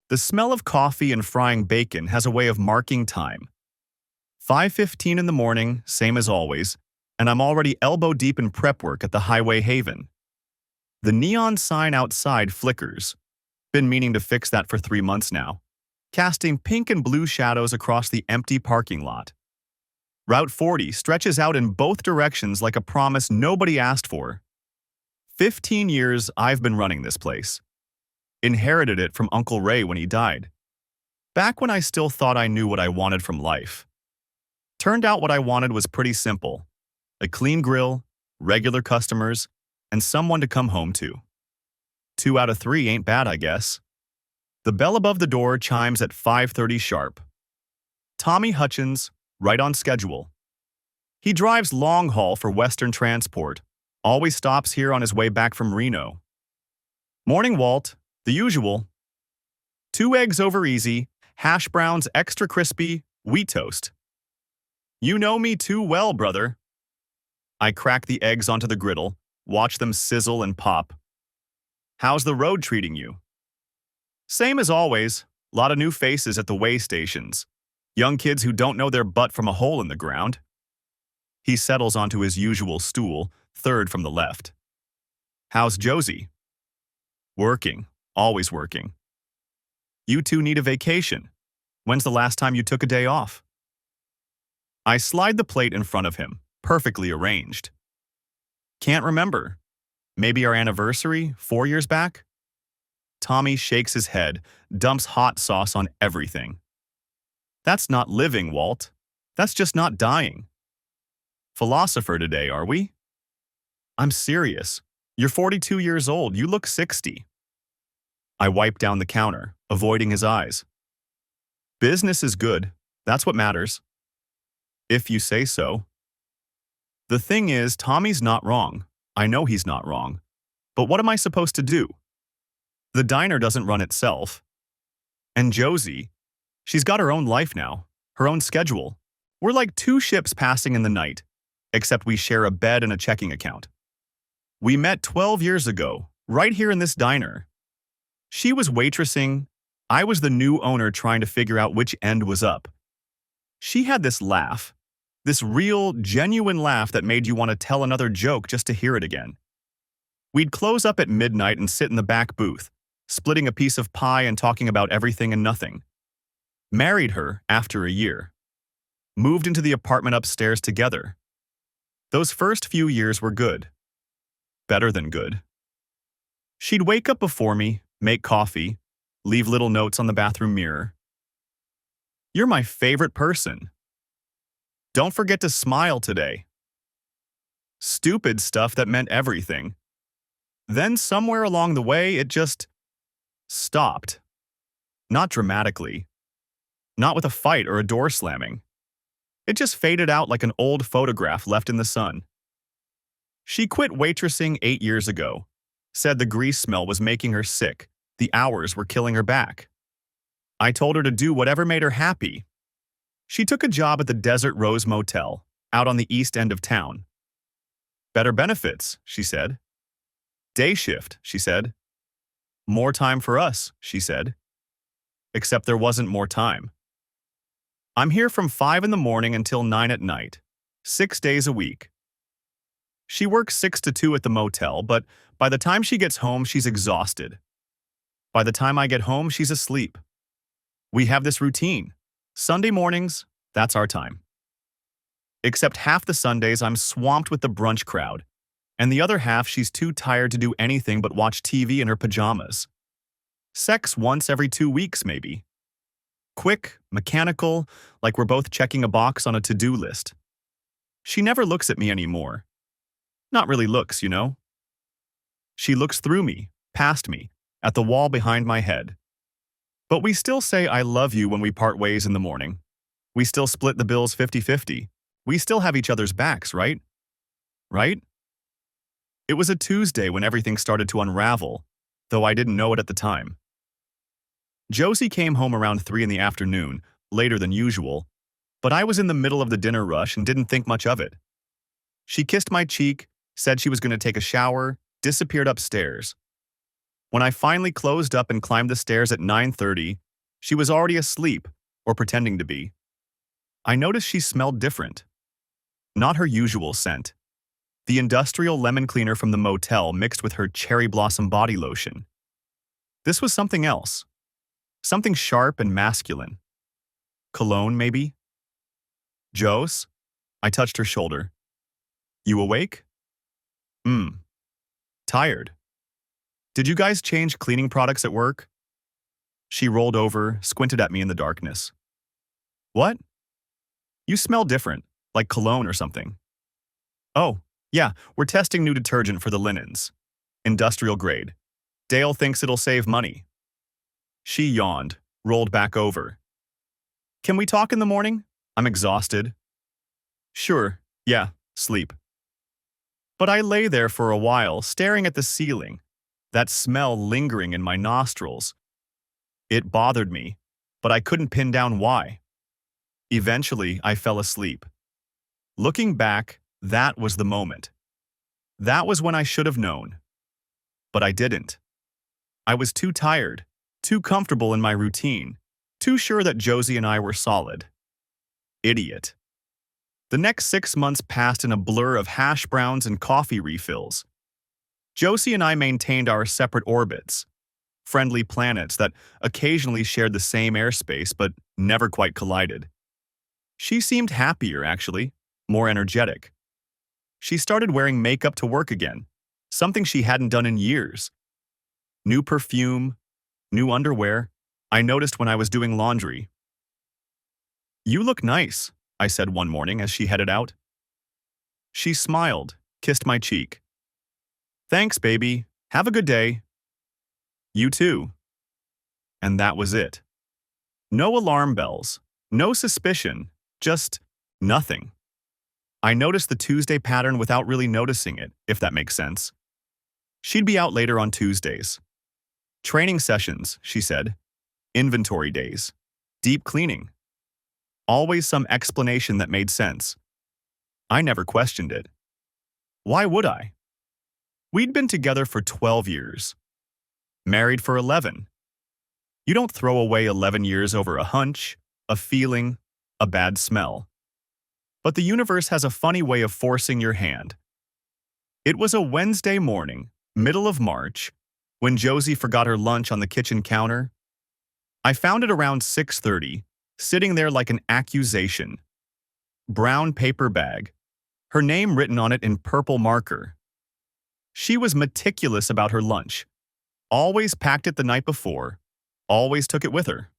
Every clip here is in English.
The smell of coffee and frying bacon has a way of marking time. 5:15 in the morning, same as always, and I'm already elbow deep in prep work at the Highway Haven. The neon sign outside flickers. Been meaning to fix that for 3 months now, casting pink and blue shadows across the empty parking lot. Route 40 stretches out in both directions like a promise nobody asked for. 15 years I've been running this place. Inherited it from Uncle Ray when he died. Back when I still thought I knew what I wanted from life. Turned out what I wanted was pretty simple. A clean grill, regular customers, and someone to come home to. 2 out of 3 ain't bad, I guess. The bell above the door chimes at 5:30 sharp. Tommy Hutchins, right on schedule. He drives long haul for Western Transport, always stops here on his way back from Reno. Morning, Walt. The usual. 2 eggs over easy, hash browns extra crispy, wheat toast. You know me too well, brother. I crack the eggs onto the griddle, watch them sizzle and pop. How's the road treating you? Same as always, lot of new faces at the way stations. Young kids who don't know their butt from a hole in the ground. He settles onto his usual stool, third from the left. How's Josie? Working, always working. You two need a vacation. When's the last time you took a day off? I slide the plate in front of him, perfectly arranged. Can't remember. Maybe our anniversary, 4 years back? Tommy shakes his head, dumps hot sauce on everything. That's not living, Walt. That's just not dying. Philosopher today, are we? I'm serious. You're 42 years old. You look 60. I wipe down the counter, avoiding his eyes. Business is good. That's what matters. If you say so. The thing is, Tommy's not wrong. I know he's not wrong. But what am I supposed to do? The diner doesn't run itself. And Josie, she's got her own life now, her own schedule. We're like 2 ships passing in the night, except we share a bed and a checking account. We met 12 years ago, right here in this diner. She was waitressing. I was the new owner trying to figure out which end was up. She had this laugh, this real, genuine laugh that made you want to tell another joke just to hear it again. We'd close up at midnight and sit in the back booth, splitting a piece of pie and talking about everything and nothing. Married her after a year. Moved into the apartment upstairs together. Those first few years were good. Better than good. She'd wake up before me, make coffee, leave little notes on the bathroom mirror. You're my favorite person. Don't forget to smile today. Stupid stuff that meant everything. Then somewhere along the way, it just stopped. Not dramatically. Not with a fight or a door slamming. It just faded out like an old photograph left in the sun. She quit waitressing 8 years ago. Said the grease smell was making her sick. The hours were killing her back. I told her to do whatever made her happy. She took a job at the Desert Rose Motel, out on the east end of town. Better benefits, she said. Day shift, she said. More time for us, she said. Except there wasn't more time. I'm here from 5 in the morning until 9 at night, 6 days a week. She works 6 to 2 at the motel, but by the time she gets home, she's exhausted. By the time I get home, she's asleep. We have this routine. Sunday mornings, that's our time. Except half the Sundays I'm swamped with the brunch crowd, and the other half she's too tired to do anything but watch TV in her pajamas. Sex once every 2 weeks, maybe. Quick, mechanical, like we're both checking a box on a to-do list. She never looks at me anymore. Not really looks, you know. She looks through me, past me, at the wall behind my head. But we still say I love you when we part ways in the morning. We still split the bills 50-50. We still have each other's backs, right? Right? It was a Tuesday when everything started to unravel, though I didn't know it at the time. Josie came home around 3 in the afternoon, later than usual, but I was in the middle of the dinner rush and didn't think much of it. She kissed my cheek, said she was going to take a shower, disappeared upstairs. When I finally closed up and climbed the stairs at 9:30, she was already asleep, or pretending to be. I noticed she smelled different. Not her usual scent. The industrial lemon cleaner from the motel mixed with her cherry blossom body lotion. This was something else. Something sharp and masculine. Cologne, maybe? Jose? I touched her shoulder. You awake? Tired. Did you guys change cleaning products at work? She rolled over, squinted at me in the darkness. What? You smell different, like cologne or something. Oh, yeah, we're testing new detergent for the linens. Industrial grade. Dale thinks it'll save money. She yawned, rolled back over. Can we talk in the morning? I'm exhausted. Sure, yeah, sleep. But I lay there for a while, staring at the ceiling, that smell lingering in my nostrils. It bothered me, but I couldn't pin down why. Eventually, I fell asleep. Looking back, that was the moment. That was when I should have known. But I didn't. I was too tired, too comfortable in my routine, too sure that Josie and I were solid. Idiot. The next 6 months passed in a blur of hash browns and coffee refills. Josie and I maintained our separate orbits, friendly planets that occasionally shared the same airspace but never quite collided. She seemed happier, actually, more energetic. She started wearing makeup to work again, something she hadn't done in years. New perfume, new underwear, I noticed when I was doing laundry. You look nice, I said one morning as she headed out. She smiled, kissed my cheek. Thanks, baby. Have a good day. You too. And that was it. No alarm bells, no suspicion, just nothing. I noticed the Tuesday pattern without really noticing it, if that makes sense. She'd be out later on Tuesdays. Training sessions, she said. Inventory days. Deep cleaning. Always some explanation that made sense. I never questioned it. Why would I? We'd been together for 12 years. Married for 11. You don't throw away 11 years over a hunch, a feeling, a bad smell. But the universe has a funny way of forcing your hand. It was a Wednesday morning, middle of March, when Josie forgot her lunch on the kitchen counter. I found it around 6:30, sitting there like an accusation. Brown paper bag, her name written on it in purple marker. She was meticulous about her lunch. Always packed it the night before, always took it with her.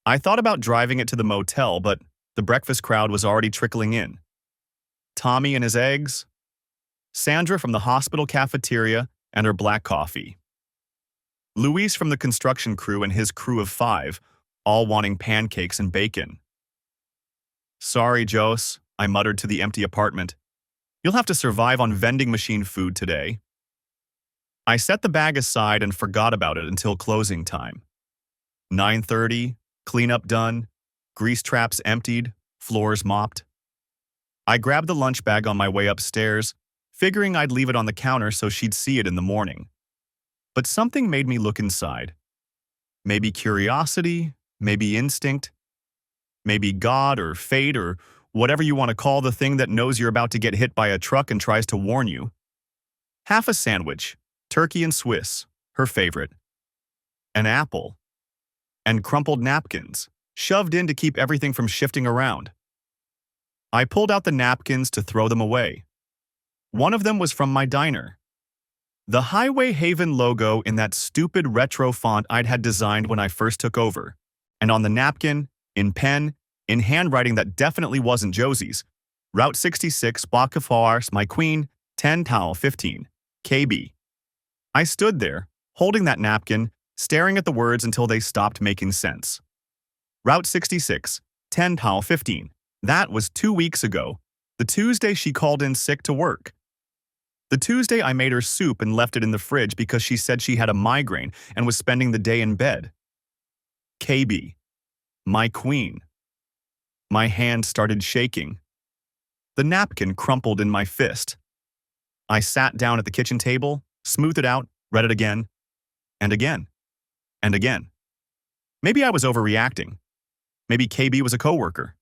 I thought about driving it to the motel, but the breakfast crowd was already trickling in. Tommy and his eggs, Sandra from the hospital cafeteria and her black coffee, Luis from the construction crew and his crew of 5, all wanting pancakes and bacon. Sorry, Jose, I muttered to the empty apartment. You'll have to survive on vending machine food today. I set the bag aside and forgot about it until closing time. 9:30, cleanup done, grease traps emptied, floors mopped. I grabbed the lunch bag on my way upstairs, figuring I'd leave it on the counter so she'd see it in the morning. But something made me look inside. Maybe curiosity, maybe instinct, maybe God or fate or whatever you want to call the thing that knows you're about to get hit by a truck and tries to warn you. Half a sandwich, turkey and Swiss, her favorite. An apple. And crumpled napkins, shoved in to keep everything from shifting around. I pulled out the napkins to throw them away. One of them was from my diner. The Highway Haven logo in that stupid retro font I'd had designed when I first took over. And on the napkin, in pen, in handwriting that definitely wasn't Josie's, Route 66, Block of Horse, my queen, 10 Towel 15, KB. I stood there, holding that napkin, staring at the words until they stopped making sense. Route 66, 10 Towel 15. That was 2 weeks ago, the Tuesday she called in sick to work. The Tuesday I made her soup and left it in the fridge because she said she had a migraine and was spending the day in bed. KB. My queen. My hand started shaking. The napkin crumpled in my fist. I sat down at the kitchen table, smoothed it out, read it again. And again. And again. Maybe I was overreacting. Maybe KB was a coworker.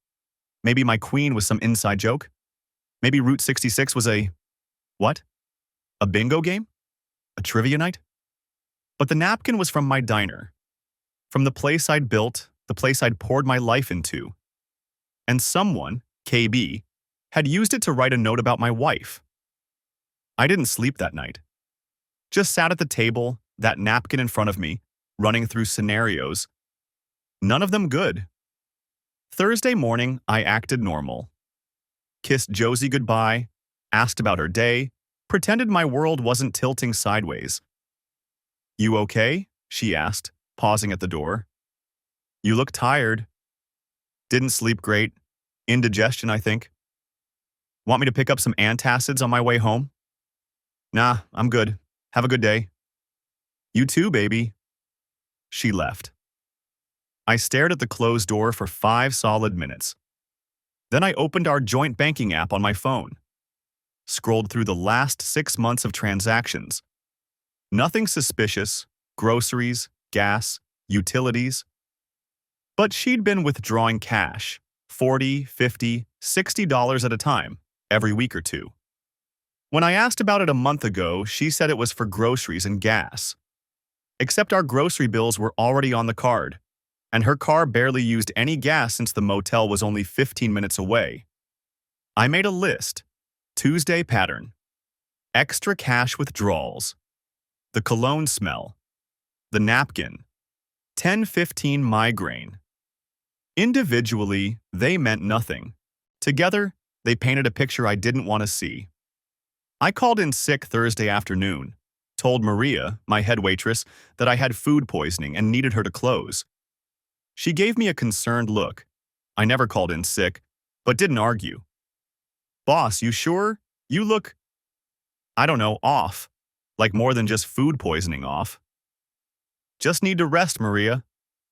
Maybe my queen was some inside joke. Maybe Route 66 was a… what? A bingo game? A trivia night? But the napkin was from my diner. From the place I'd built, the place I'd poured my life into. And someone, KB, had used it to write a note about my wife. I didn't sleep that night. Just sat at the table, that napkin in front of me, running through scenarios. None of them good. Thursday morning, I acted normal. Kissed Josie goodbye, asked about her day, pretended my world wasn't tilting sideways. "You okay?" she asked, pausing at the door. "You look tired." "Didn't sleep great. Indigestion, I think." "Want me to pick up some antacids on my way home?" "Nah, I'm good. Have a good day." "You too, baby." She left. I stared at the closed door for 5 solid minutes. Then I opened our joint banking app on my phone. Scrolled through the last 6 months of transactions. Nothing suspicious, groceries, gas, utilities. But she'd been withdrawing cash, $40, $50, $60 at a time, every week or two. When I asked about it a month ago, she said it was for groceries and gas. Except our grocery bills were already on the card, and her car barely used any gas since the motel was only 15 minutes away. I made a list. Tuesday pattern. Extra cash withdrawals. The cologne smell. The napkin. 10:15 migraine. Individually, they meant nothing. Together, they painted a picture I didn't want to see. I called in sick Thursday afternoon, told Maria, my head waitress, that I had food poisoning and needed her to close. She gave me a concerned look. I never called in sick, but didn't argue. "Boss, you sure? You look, I don't know, off. Like more than just food poisoning off." "Just need to rest, Maria.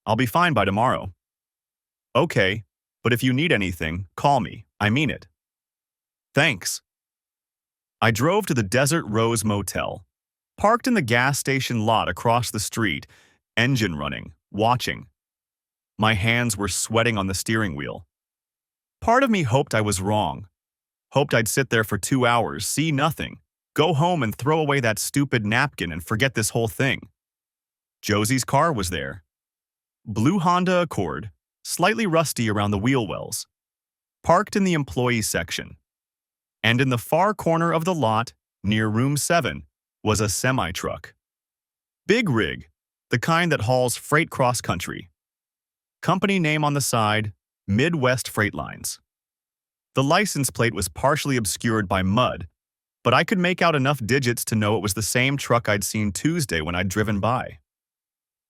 I'll be fine by tomorrow." "Okay, but if you need anything, call me. I mean it." "Thanks." I drove to the Desert Rose Motel, parked in the gas station lot across the street, engine running, watching. My hands were sweating on the steering wheel. Part of me hoped I was wrong. Hoped I'd sit there for 2 hours, see nothing, go home and throw away that stupid napkin and forget this whole thing. Josie's car was there. Blue Honda Accord, slightly rusty around the wheel wells. Parked in the employee section. And in the far corner of the lot, near room 7, was a semi-truck. Big rig, the kind that hauls freight cross-country. Company name on the side, Midwest Freight Lines. The license plate was partially obscured by mud, but I could make out enough digits to know it was the same truck I'd seen Tuesday when I'd driven by.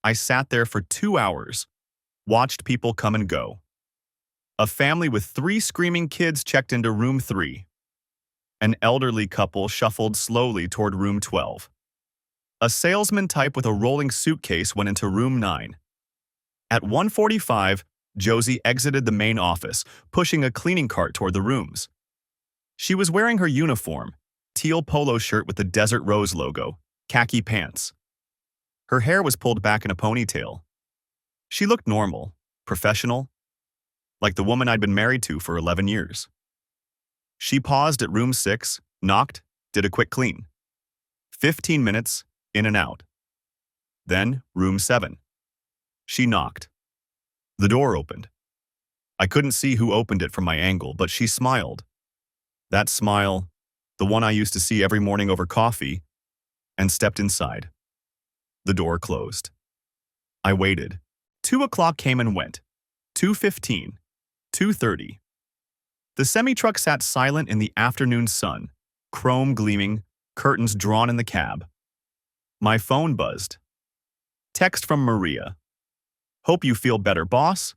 I sat there for 2 hours, watched people come and go. A family with 3 screaming kids checked into room 3. An elderly couple shuffled slowly toward room 12. A salesman type with a rolling suitcase went into room 9. At 1:45, Josie exited the main office, pushing a cleaning cart toward the rooms. She was wearing her uniform, teal polo shirt with the Desert Rose logo, khaki pants. Her hair was pulled back in a ponytail. She looked normal, professional, like the woman I'd been married to for 11 years. She paused at room 6, knocked, did a quick clean. 15 minutes, in and out. Then, room 7. She knocked. The door opened. I couldn't see who opened it from my angle, but she smiled. That smile, the one I used to see every morning over coffee, and stepped inside. The door closed. I waited. 2 o'clock came and went. 2:15. 2:30. The semi-truck sat silent in the afternoon sun, chrome gleaming, curtains drawn in the cab. My phone buzzed. Text from Maria. "Hope you feel better, boss.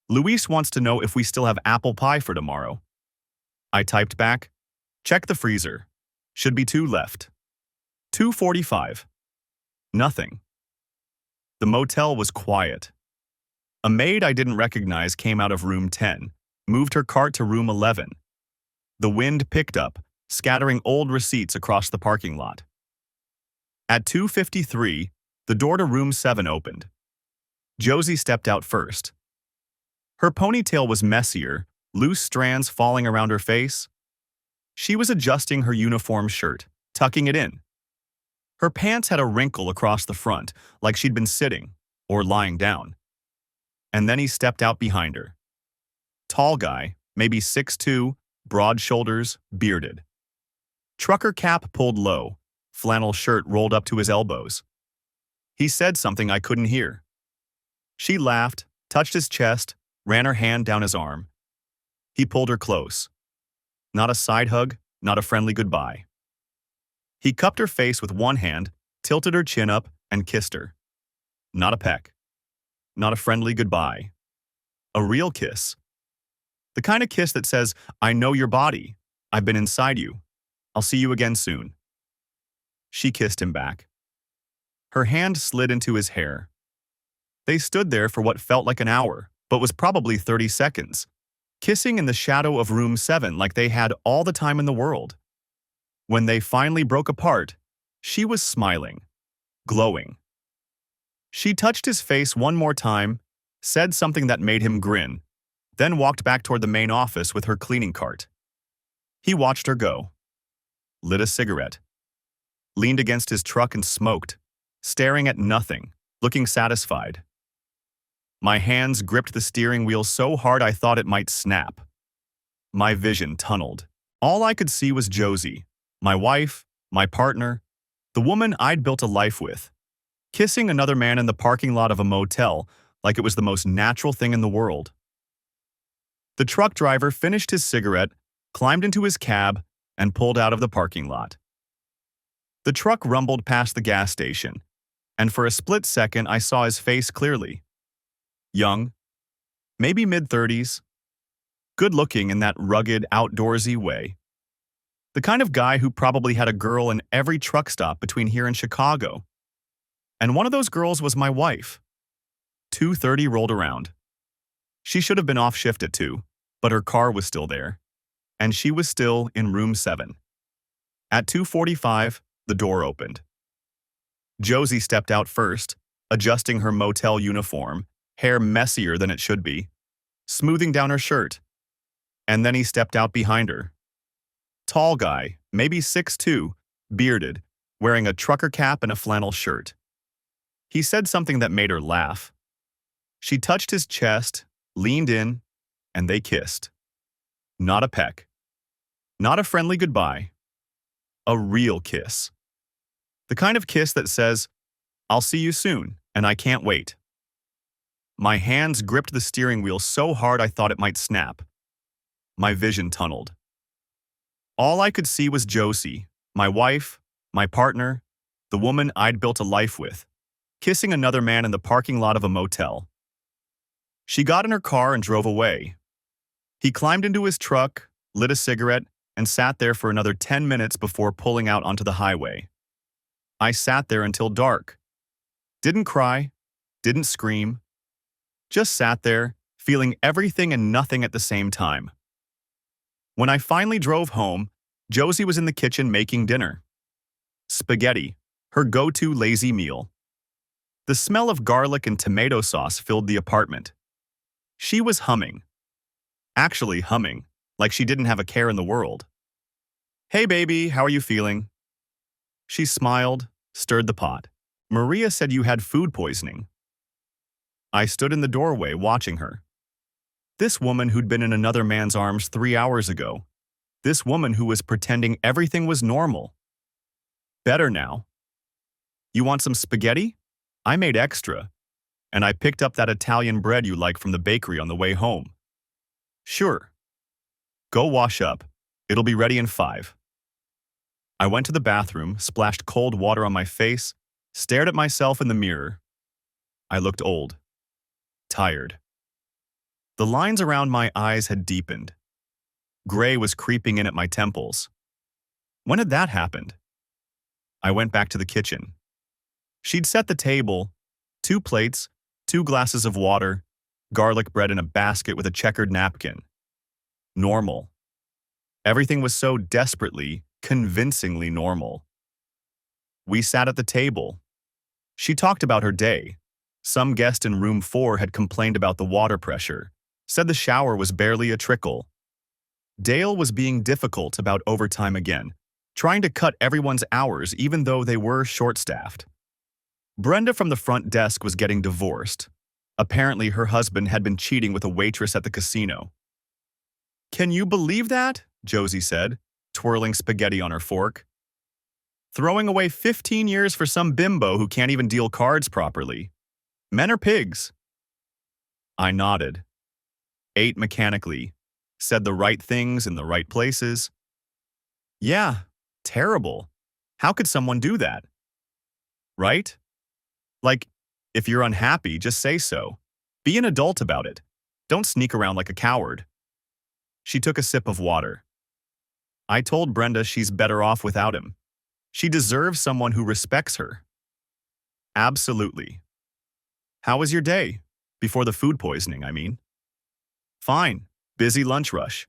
Luis wants to know if we still have apple pie for tomorrow." I typed back, "Check the freezer. Should be 2 left." 2:45. Nothing. The motel was quiet. A maid I didn't recognize came out of room 10, moved her cart to room 11. The wind picked up, scattering old receipts across the parking lot. At 2:53, The door to room 7 opened. Josie stepped out first. Her ponytail was messier, loose strands falling around her face. She was adjusting her uniform shirt, tucking it in. Her pants had a wrinkle across the front, like she'd been sitting or lying down. And then he stepped out behind her. Tall guy, maybe 6'2", broad shoulders, bearded. Trucker cap pulled low, flannel shirt rolled up to his elbows. He said something I couldn't hear. She laughed, touched his chest, ran her hand down his arm. He pulled her close. Not a side hug, not a friendly goodbye. He cupped her face with one hand, tilted her chin up, and kissed her. Not a peck. Not a friendly goodbye. A real kiss. The kind of kiss that says, I know your body. I've been inside you. I'll see you again soon. She kissed him back. Her hand slid into his hair. They stood there for what felt like an hour, but was probably 30 seconds, kissing in the shadow of room 7 like they had all the time in the world. When they finally broke apart, she was smiling, glowing. She touched his face one more time, said something that made him grin, then walked back toward the main office with her cleaning cart. He watched her go, lit a cigarette, leaned against his truck and smoked, staring at nothing, looking satisfied. My hands gripped the steering wheel so hard I thought it might snap. My vision tunneled. All I could see was Josie, my wife, my partner, the woman I'd built a life with, kissing another man in the parking lot of a motel like it was the most natural thing in the world. The truck driver finished his cigarette, climbed into his cab, and pulled out of the parking lot. The truck rumbled past the gas station, and for a split second I saw his face clearly. Young, maybe mid-30s, good-looking in that rugged, outdoorsy way. The kind of guy who probably had a girl in every truck stop between here and Chicago. And one of those girls was my wife. 2:30 rolled around. She should have been off shift at 2, but her car was still there, and she was still in room 7. At 2:45, the door opened. Josie stepped out first, adjusting her motel uniform, hair messier than it should be, smoothing down her shirt. And then he stepped out behind her. Tall guy, maybe 6'2", bearded, wearing a trucker cap and a flannel shirt. He said something that made her laugh. She touched his chest, leaned in, and they kissed. Not a peck. Not a friendly goodbye. A real kiss. The kind of kiss that says, I'll see you soon, and I can't wait. My hands gripped the steering wheel so hard I thought it might snap. My vision tunneled. All I could see was Josie, my wife, my partner, the woman I'd built a life with, kissing another man in the parking lot of a motel. She got in her car and drove away. He climbed into his truck, lit a cigarette, and sat there for another 10 minutes before pulling out onto the highway. I sat there until dark. Didn't cry, didn't scream. Just sat there, feeling everything and nothing at the same time. When I finally drove home, Josie was in the kitchen making dinner. Spaghetti, her go-to lazy meal. The smell of garlic and tomato sauce filled the apartment. She was humming. Actually humming, like she didn't have a care in the world. Hey baby, how are you feeling? She smiled, stirred the pot. Maria said you had food poisoning. I stood in the doorway watching her. This woman who'd been in another man's arms 3 hours ago. This woman who was pretending everything was normal. Better now. You want some spaghetti? I made extra. And I picked up that Italian bread you like from the bakery on the way home. Sure. Go wash up. It'll be ready in 5. I went to the bathroom, splashed cold water on my face, stared at myself in the mirror. I looked old. Tired. The lines around my eyes had deepened. Gray was creeping in at my temples. When had that happened? I went back to the kitchen. She'd set the table, 2 plates, 2 glasses of water, garlic bread in a basket with a checkered napkin. Normal. Everything was so desperately, convincingly normal. We sat at the table. She talked about her day. Some guest in room 4 had complained about the water pressure, said the shower was barely a trickle. Dale was being difficult about overtime again, trying to cut everyone's hours even though they were short-staffed. Brenda from the front desk was getting divorced. Apparently her husband had been cheating with a waitress at the casino. "Can you believe that?" Josie said, twirling spaghetti on her fork. "Throwing away 15 years for some bimbo who can't even deal cards properly. Men are pigs." I nodded, ate mechanically, said the right things in the right places. Yeah, terrible. How could someone do that? Right? Like, if you're unhappy, just say so. Be an adult about it. Don't sneak around like a coward. She took a sip of water. I told Brenda she's better off without him. She deserves someone who respects her. Absolutely. How was your day? Before the food poisoning, I mean. Fine. Busy lunch rush.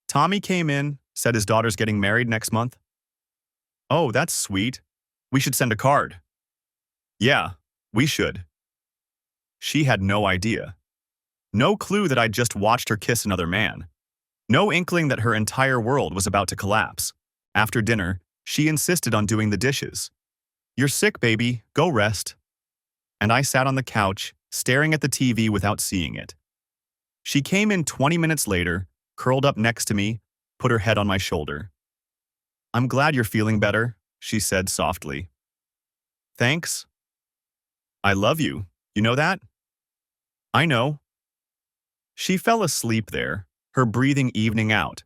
Tommy came in, said his daughter's getting married next month. Oh, that's sweet. We should send a card. Yeah, we should. She had no idea. No clue that I'd just watched her kiss another man. No inkling that her entire world was about to collapse. After dinner, she insisted on doing the dishes. "You're sick, baby. Go rest." And I sat on the couch, staring at the TV without seeing it. She came in 20 minutes later, curled up next to me, put her head on my shoulder. "I'm glad you're feeling better," she said softly. "Thanks. I love you. You know that?" "I know." She fell asleep there, her breathing evening out,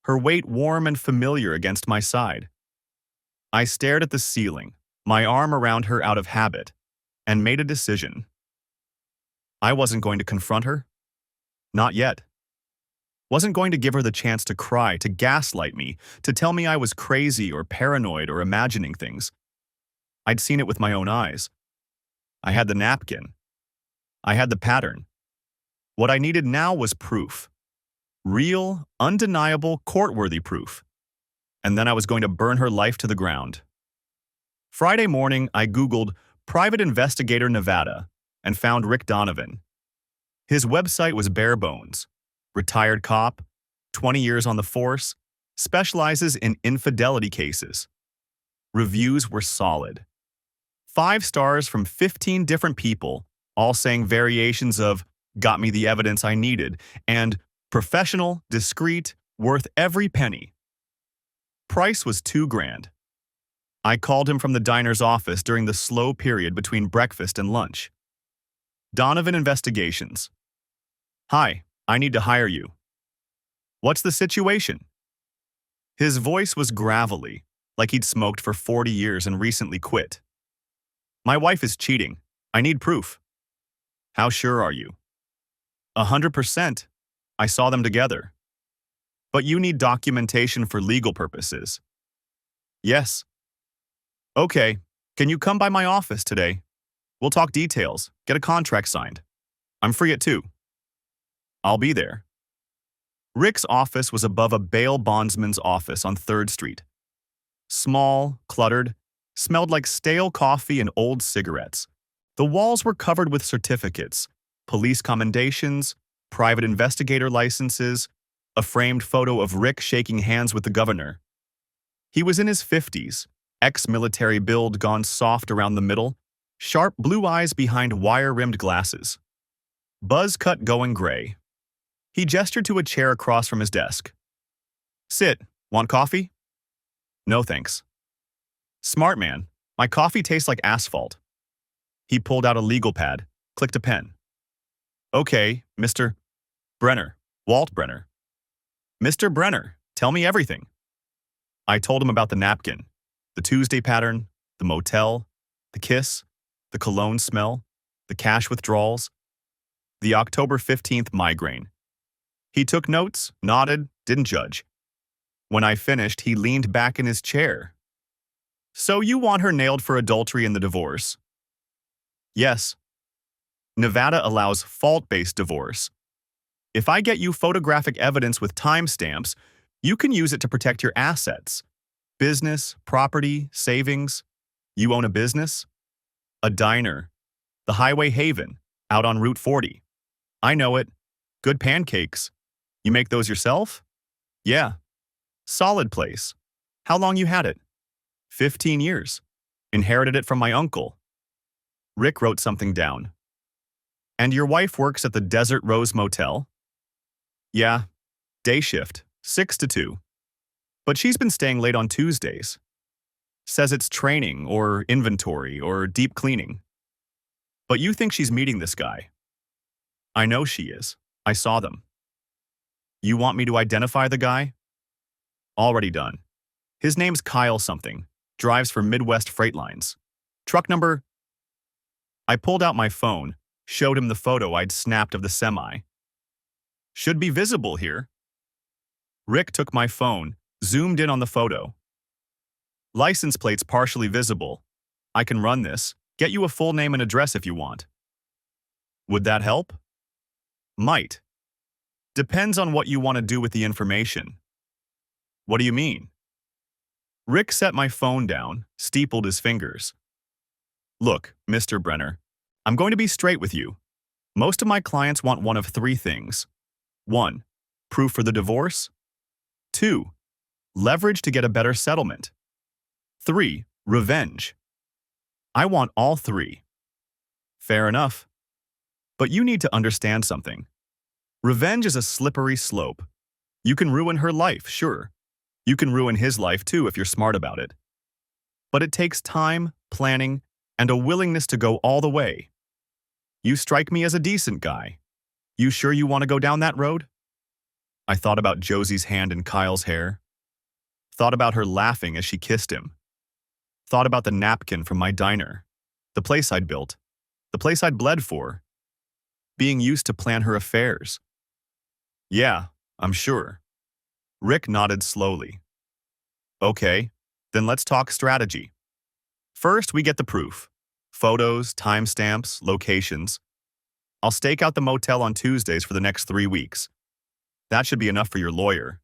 her weight warm and familiar against my side. I stared at the ceiling, my arm around her out of habit, and made a decision. I wasn't going to confront her. Not yet. Wasn't going to give her the chance to cry, to gaslight me, to tell me I was crazy or paranoid or imagining things. I'd seen it with my own eyes. I had the napkin. I had the pattern. What I needed now was proof. Real, undeniable, court-worthy proof. And then I was going to burn her life to the ground. Friday morning, I Googled Private Investigator Nevada and found Rick Donovan. His website was bare bones. Retired cop, 20 years on the force, specializes in infidelity cases. Reviews were solid. 5 stars from 15 different people, all saying variations of "got me the evidence I needed" and "professional, discreet, worth every penny." Price was $2,000. I called him from the diner's office during the slow period between breakfast and lunch. "Donovan Investigations. Hi, I need to hire you." "What's the situation?" His voice was gravelly, like he'd smoked for 40 years and recently quit. "My wife is cheating. I need proof." "How sure are you?" 100%. I saw them together." "But you need documentation for legal purposes." "Yes." "Okay, can you come by my office today? We'll talk details, get a contract signed. I'm free at 2. "I'll be there." Rick's office was above a bail bondsman's office on 3rd Street. Small, cluttered, smelled like stale coffee and old cigarettes. The walls were covered with certificates, police commendations, private investigator licenses, a framed photo of Rick shaking hands with the governor. He was in his 50s, ex-military build gone soft around the middle, sharp blue eyes behind wire-rimmed glasses. Buzz cut going gray. He gestured to a chair across from his desk. "Sit. Want coffee?" "No, thanks." "Smart man. My coffee tastes like asphalt." He pulled out a legal pad, clicked a pen. "Okay, Mr. Brenner. Walt Brenner." "Mr. Brenner, tell me everything." I told him about the napkin, the Tuesday pattern, the motel, the kiss, the cologne smell, the cash withdrawals, the October 15th migraine. He took notes, nodded, didn't judge. When I finished, he leaned back in his chair. "So you want her nailed for adultery in the divorce?" "Yes." Nevada allows fault-based divorce. If I get you photographic evidence with timestamps, you can use it to protect your assets. Business, property, savings. You own a business? A diner. The Highway Haven, out on Route 40. I know it. Good pancakes. You make those yourself? Yeah. Solid place. How long you had it? 15 years. Inherited it from my uncle. Rick wrote something down. And your wife works at the Desert Rose Motel? Yeah. Day shift, 6 to 2. But she's been staying late on Tuesdays. Says it's training or inventory or deep cleaning. But you think she's meeting this guy. I know she is. I saw them. You want me to identify the guy? Already done. His name's Kyle something. Drives for Midwest Freight Lines. Truck number... I pulled out my phone, showed him the photo I'd snapped of the semi. Should be visible here. Rick took my phone, zoomed in on the photo. License plate's partially visible. I can run this, get you a full name and address if you want. Would that help? Might. Depends on what you want to do with the information. What do you mean? Rick set my phone down, steepled his fingers. Look, Mr. Brenner, I'm going to be straight with you. Most of my clients want one of three things. 1. Proof for the divorce. 2. Leverage to get a better settlement. 3. Revenge. I want all three. Fair enough. But you need to understand something. Revenge is a slippery slope. You can ruin her life, sure. You can ruin his life too if you're smart about it. But it takes time, planning, and a willingness to go all the way. You strike me as a decent guy. You sure you want to go down that road? I thought about Josie's hand in Kyle's hair. Thought about her laughing as she kissed him. Thought about the napkin from my diner. The place I'd built. The place I'd bled for. Being used to plan her affairs. Yeah, I'm sure. Rick nodded slowly. Okay, then let's talk strategy. First, we get the proof. Photos, timestamps, locations. I'll stake out the motel on Tuesdays for the next 3 weeks. That should be enough for your lawyer.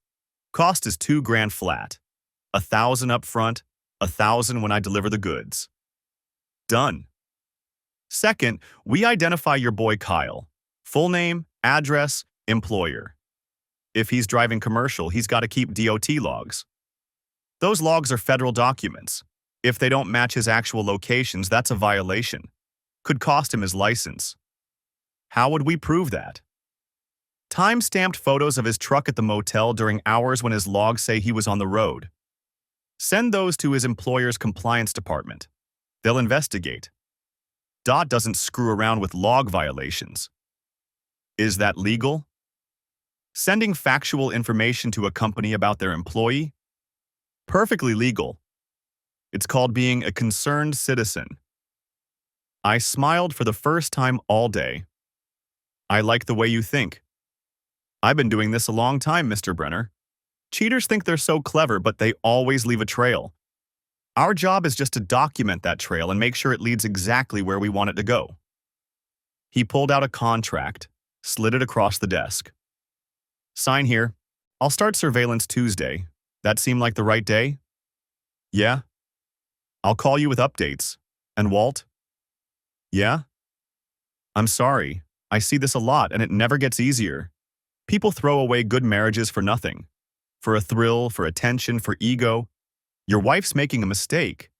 Cost is $2,000 flat. 1,000 up front, 1,000 when I deliver the goods. Done. Second, we identify your boy Kyle. Full name, address, employer. If he's driving commercial, he's got to keep DOT logs. Those logs are federal documents. If they don't match his actual locations, that's a violation. Could cost him his license. How would we prove that? Time-stamped photos of his truck at the motel during hours when his logs say he was on the road. Send those to his employer's compliance department. They'll investigate. DOT doesn't screw around with log violations. Is that legal? Sending factual information to a company about their employee? Perfectly legal. It's called being a concerned citizen. I smiled for the first time all day. I like the way you think. I've been doing this a long time, Mr. Brenner. Cheaters think they're so clever, but they always leave a trail. Our job is just to document that trail and make sure it leads exactly where we want it to go. He pulled out a contract, slid it across the desk. Sign here. I'll start surveillance Tuesday. That seem like the right day? Yeah. I'll call you with updates. And Walt? Yeah? I'm sorry. I see this a lot and it never gets easier. People throw away good marriages for nothing. For a thrill, for attention, for ego. Your wife's making a mistake.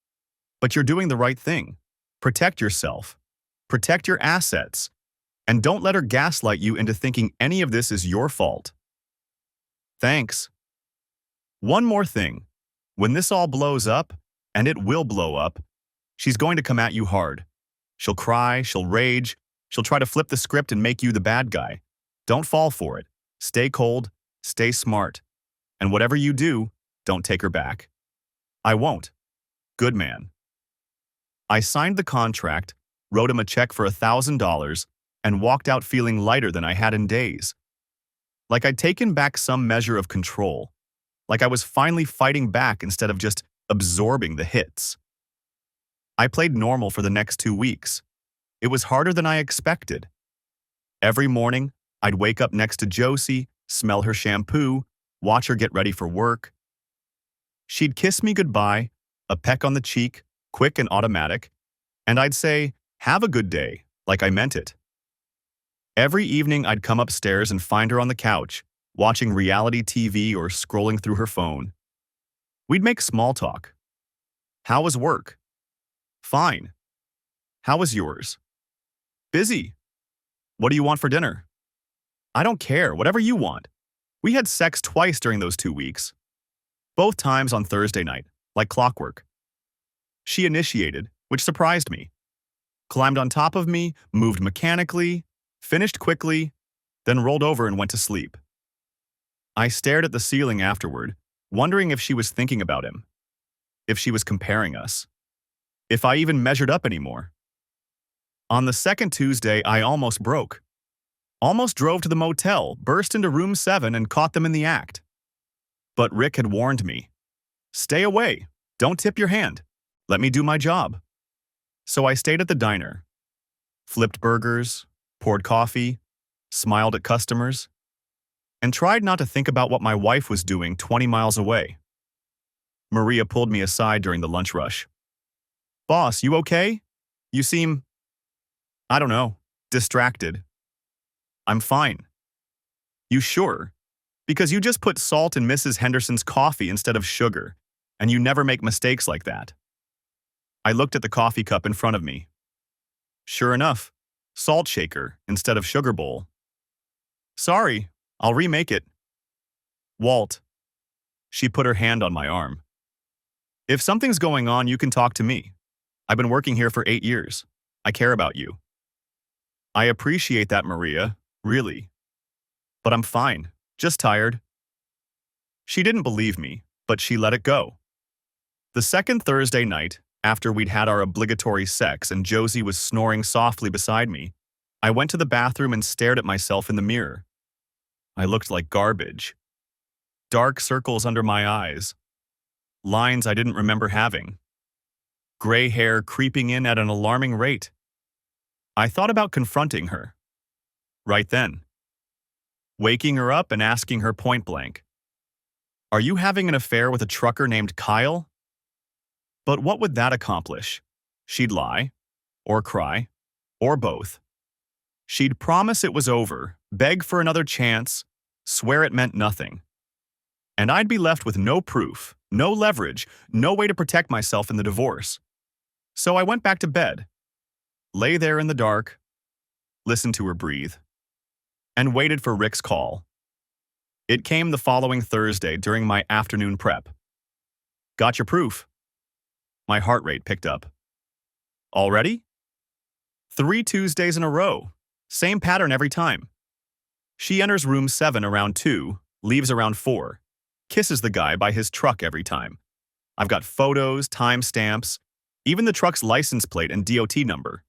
But you're doing the right thing. Protect yourself. Protect your assets. And don't let her gaslight you into thinking any of this is your fault. Thanks. One more thing. When this all blows up, and it will blow up, she's going to come at you hard. She'll cry, she'll rage, she'll try to flip the script and make you the bad guy. Don't fall for it. Stay cold, stay smart. And whatever you do, don't take her back. I won't. Good man. I signed the contract, wrote him a check for $1,000, and walked out feeling lighter than I had in days. Like I'd taken back some measure of control. Like I was finally fighting back instead of just absorbing the hits. I played normal for the next 2 weeks. It was harder than I expected. Every morning, I'd wake up next to Josie, smell her shampoo, watch her get ready for work. She'd kiss me goodbye, a peck on the cheek, quick and automatic, And I'd say, "Have a good day," like I meant it. Every evening I'd come upstairs and find her on the couch, watching reality TV or scrolling through her phone. We'd make small talk. "How was work?" "Fine." "How was yours?" "Busy." "What do you want for dinner?" "I don't care, whatever you want." We had sex twice during those 2 weeks. Both times on Thursday night, like clockwork. She initiated, which surprised me. Climbed on top of me, moved mechanically, finished quickly, then rolled over and went to sleep. I stared at the ceiling afterward, wondering if she was thinking about him, if she was comparing us, if I even measured up anymore. On the second Tuesday, I almost broke. Almost drove to the motel, burst into room 7, and caught them in the act. But Rick had warned me. "Stay away. Don't tip your hand. Let me do my job." So I stayed at the diner, flipped burgers, poured coffee, smiled at customers, and tried not to think about what my wife was doing 20 miles away. Maria pulled me aside during the lunch rush. "Boss, you okay? You seem, I don't know, distracted." "I'm fine." "You sure? Because you just put salt in Mrs. Henderson's coffee instead of sugar, and you never make mistakes like that." I looked at the coffee cup in front of me. Sure enough, salt shaker instead of sugar bowl. "Sorry, I'll remake it." "Walt." She put her hand on my arm. "If something's going on, you can talk to me. I've been working here for 8 years. I care about you." "I appreciate that, Maria, really. But I'm fine, just tired." She didn't believe me, but she let it go. The second Thursday night, after we'd had our obligatory sex and Josie was snoring softly beside me, I went to the bathroom and stared at myself in the mirror. I looked like garbage. Dark circles under my eyes. Lines I didn't remember having. Gray hair creeping in at an alarming rate. I thought about confronting her. Right then. Waking her up and asking her point blank, "Are you having an affair with a trucker named Kyle?" But what would that accomplish? She'd lie, or cry, or both. She'd promise it was over, beg for another chance, swear it meant nothing. And I'd be left with no proof, no leverage, no way to protect myself in the divorce. So I went back to bed, lay there in the dark, listened to her breathe, and waited for Rick's call. It came the following Thursday during my afternoon prep. "Got your proof." My heart rate picked up. "Already?" 3 Tuesdays in a row. Same pattern every time. She enters room 7 around 2, leaves around 4, kisses the guy by his truck every time. I've got photos, timestamps, even the truck's license plate and DOT number.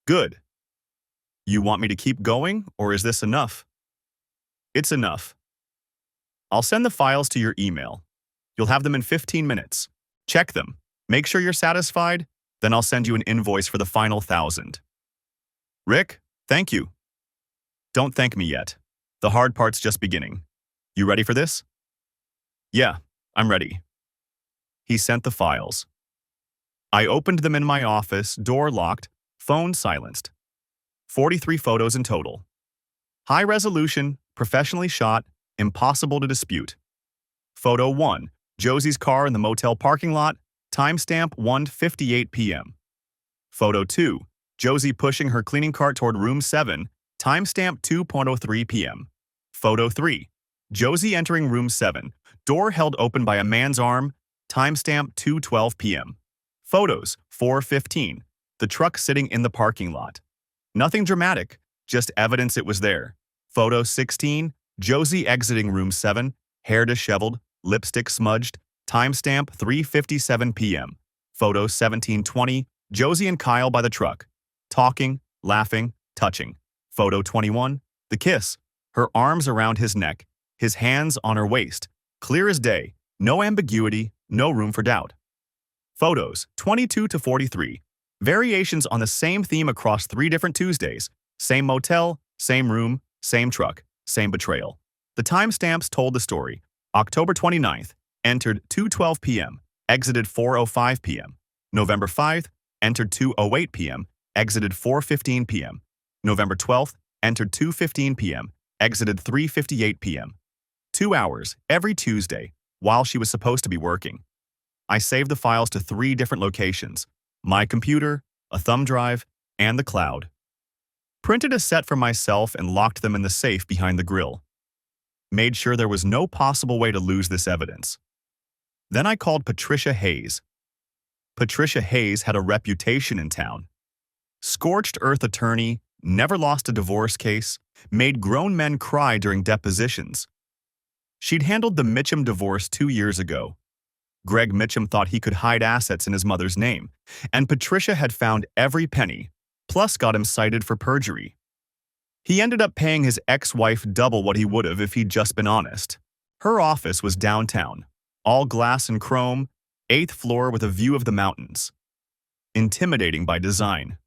Good. You want me to keep going, or is this enough? It's enough. I'll send the files to your email. You'll have them in 15 minutes. Check them. Make sure you're satisfied, then I'll send you an invoice for the final 1,000. Rick, thank you. Don't thank me yet. The hard part's just beginning. You ready for this? Yeah, I'm ready. He sent the files. I opened them in my office, door locked, phone silenced. 43 photos in total. High resolution, professionally shot, impossible to dispute. Photo 1, Josie's car in the motel parking lot, timestamp 1:58 p.m. Photo 2, Josie pushing her cleaning cart toward room 7, timestamp 2:03 p.m. Photo 3, Josie entering room 7, door held open by a man's arm, timestamp 2:12 p.m. Photos 4:15, the truck sitting in the parking lot. Nothing dramatic, just evidence it was there. Photo 16, Josie exiting room 7, hair disheveled, lipstick smudged, timestamp 3:57 p.m. Photo 1720, Josie and Kyle by the truck, talking, laughing, touching. Photo 21, the kiss, her arms around his neck, his hands on her waist, clear as day, no ambiguity, no room for doubt. Photos 22 to 43, variations on the same theme across 3 different Tuesdays, same motel, same room, same truck, same betrayal. The timestamps told the story. October 29th, entered 2:12 p.m., exited 4:05 p.m. November 5th, entered 2:08 p.m., exited 4:15 p.m. November 12th, entered 2:15 p.m., exited 3:58 p.m. 2 hours every Tuesday while she was supposed to be working. I saved the files to 3 different locations: my computer, a thumb drive, and the cloud. Printed a set for myself and locked them in the safe behind the grill. Made sure there was no possible way to lose this evidence. Then I called Patricia Hayes. Patricia Hayes had a reputation in town. Scorched earth attorney, never lost a divorce case, made grown men cry during depositions. She'd handled the Mitchum divorce 2 years ago. Greg Mitchum thought he could hide assets in his mother's name, and Patricia had found every penny, plus got him cited for perjury. He ended up paying his ex-wife double what he would have if he'd just been honest. Her office was downtown, all glass and chrome, 8th floor with a view of the mountains. Intimidating by design.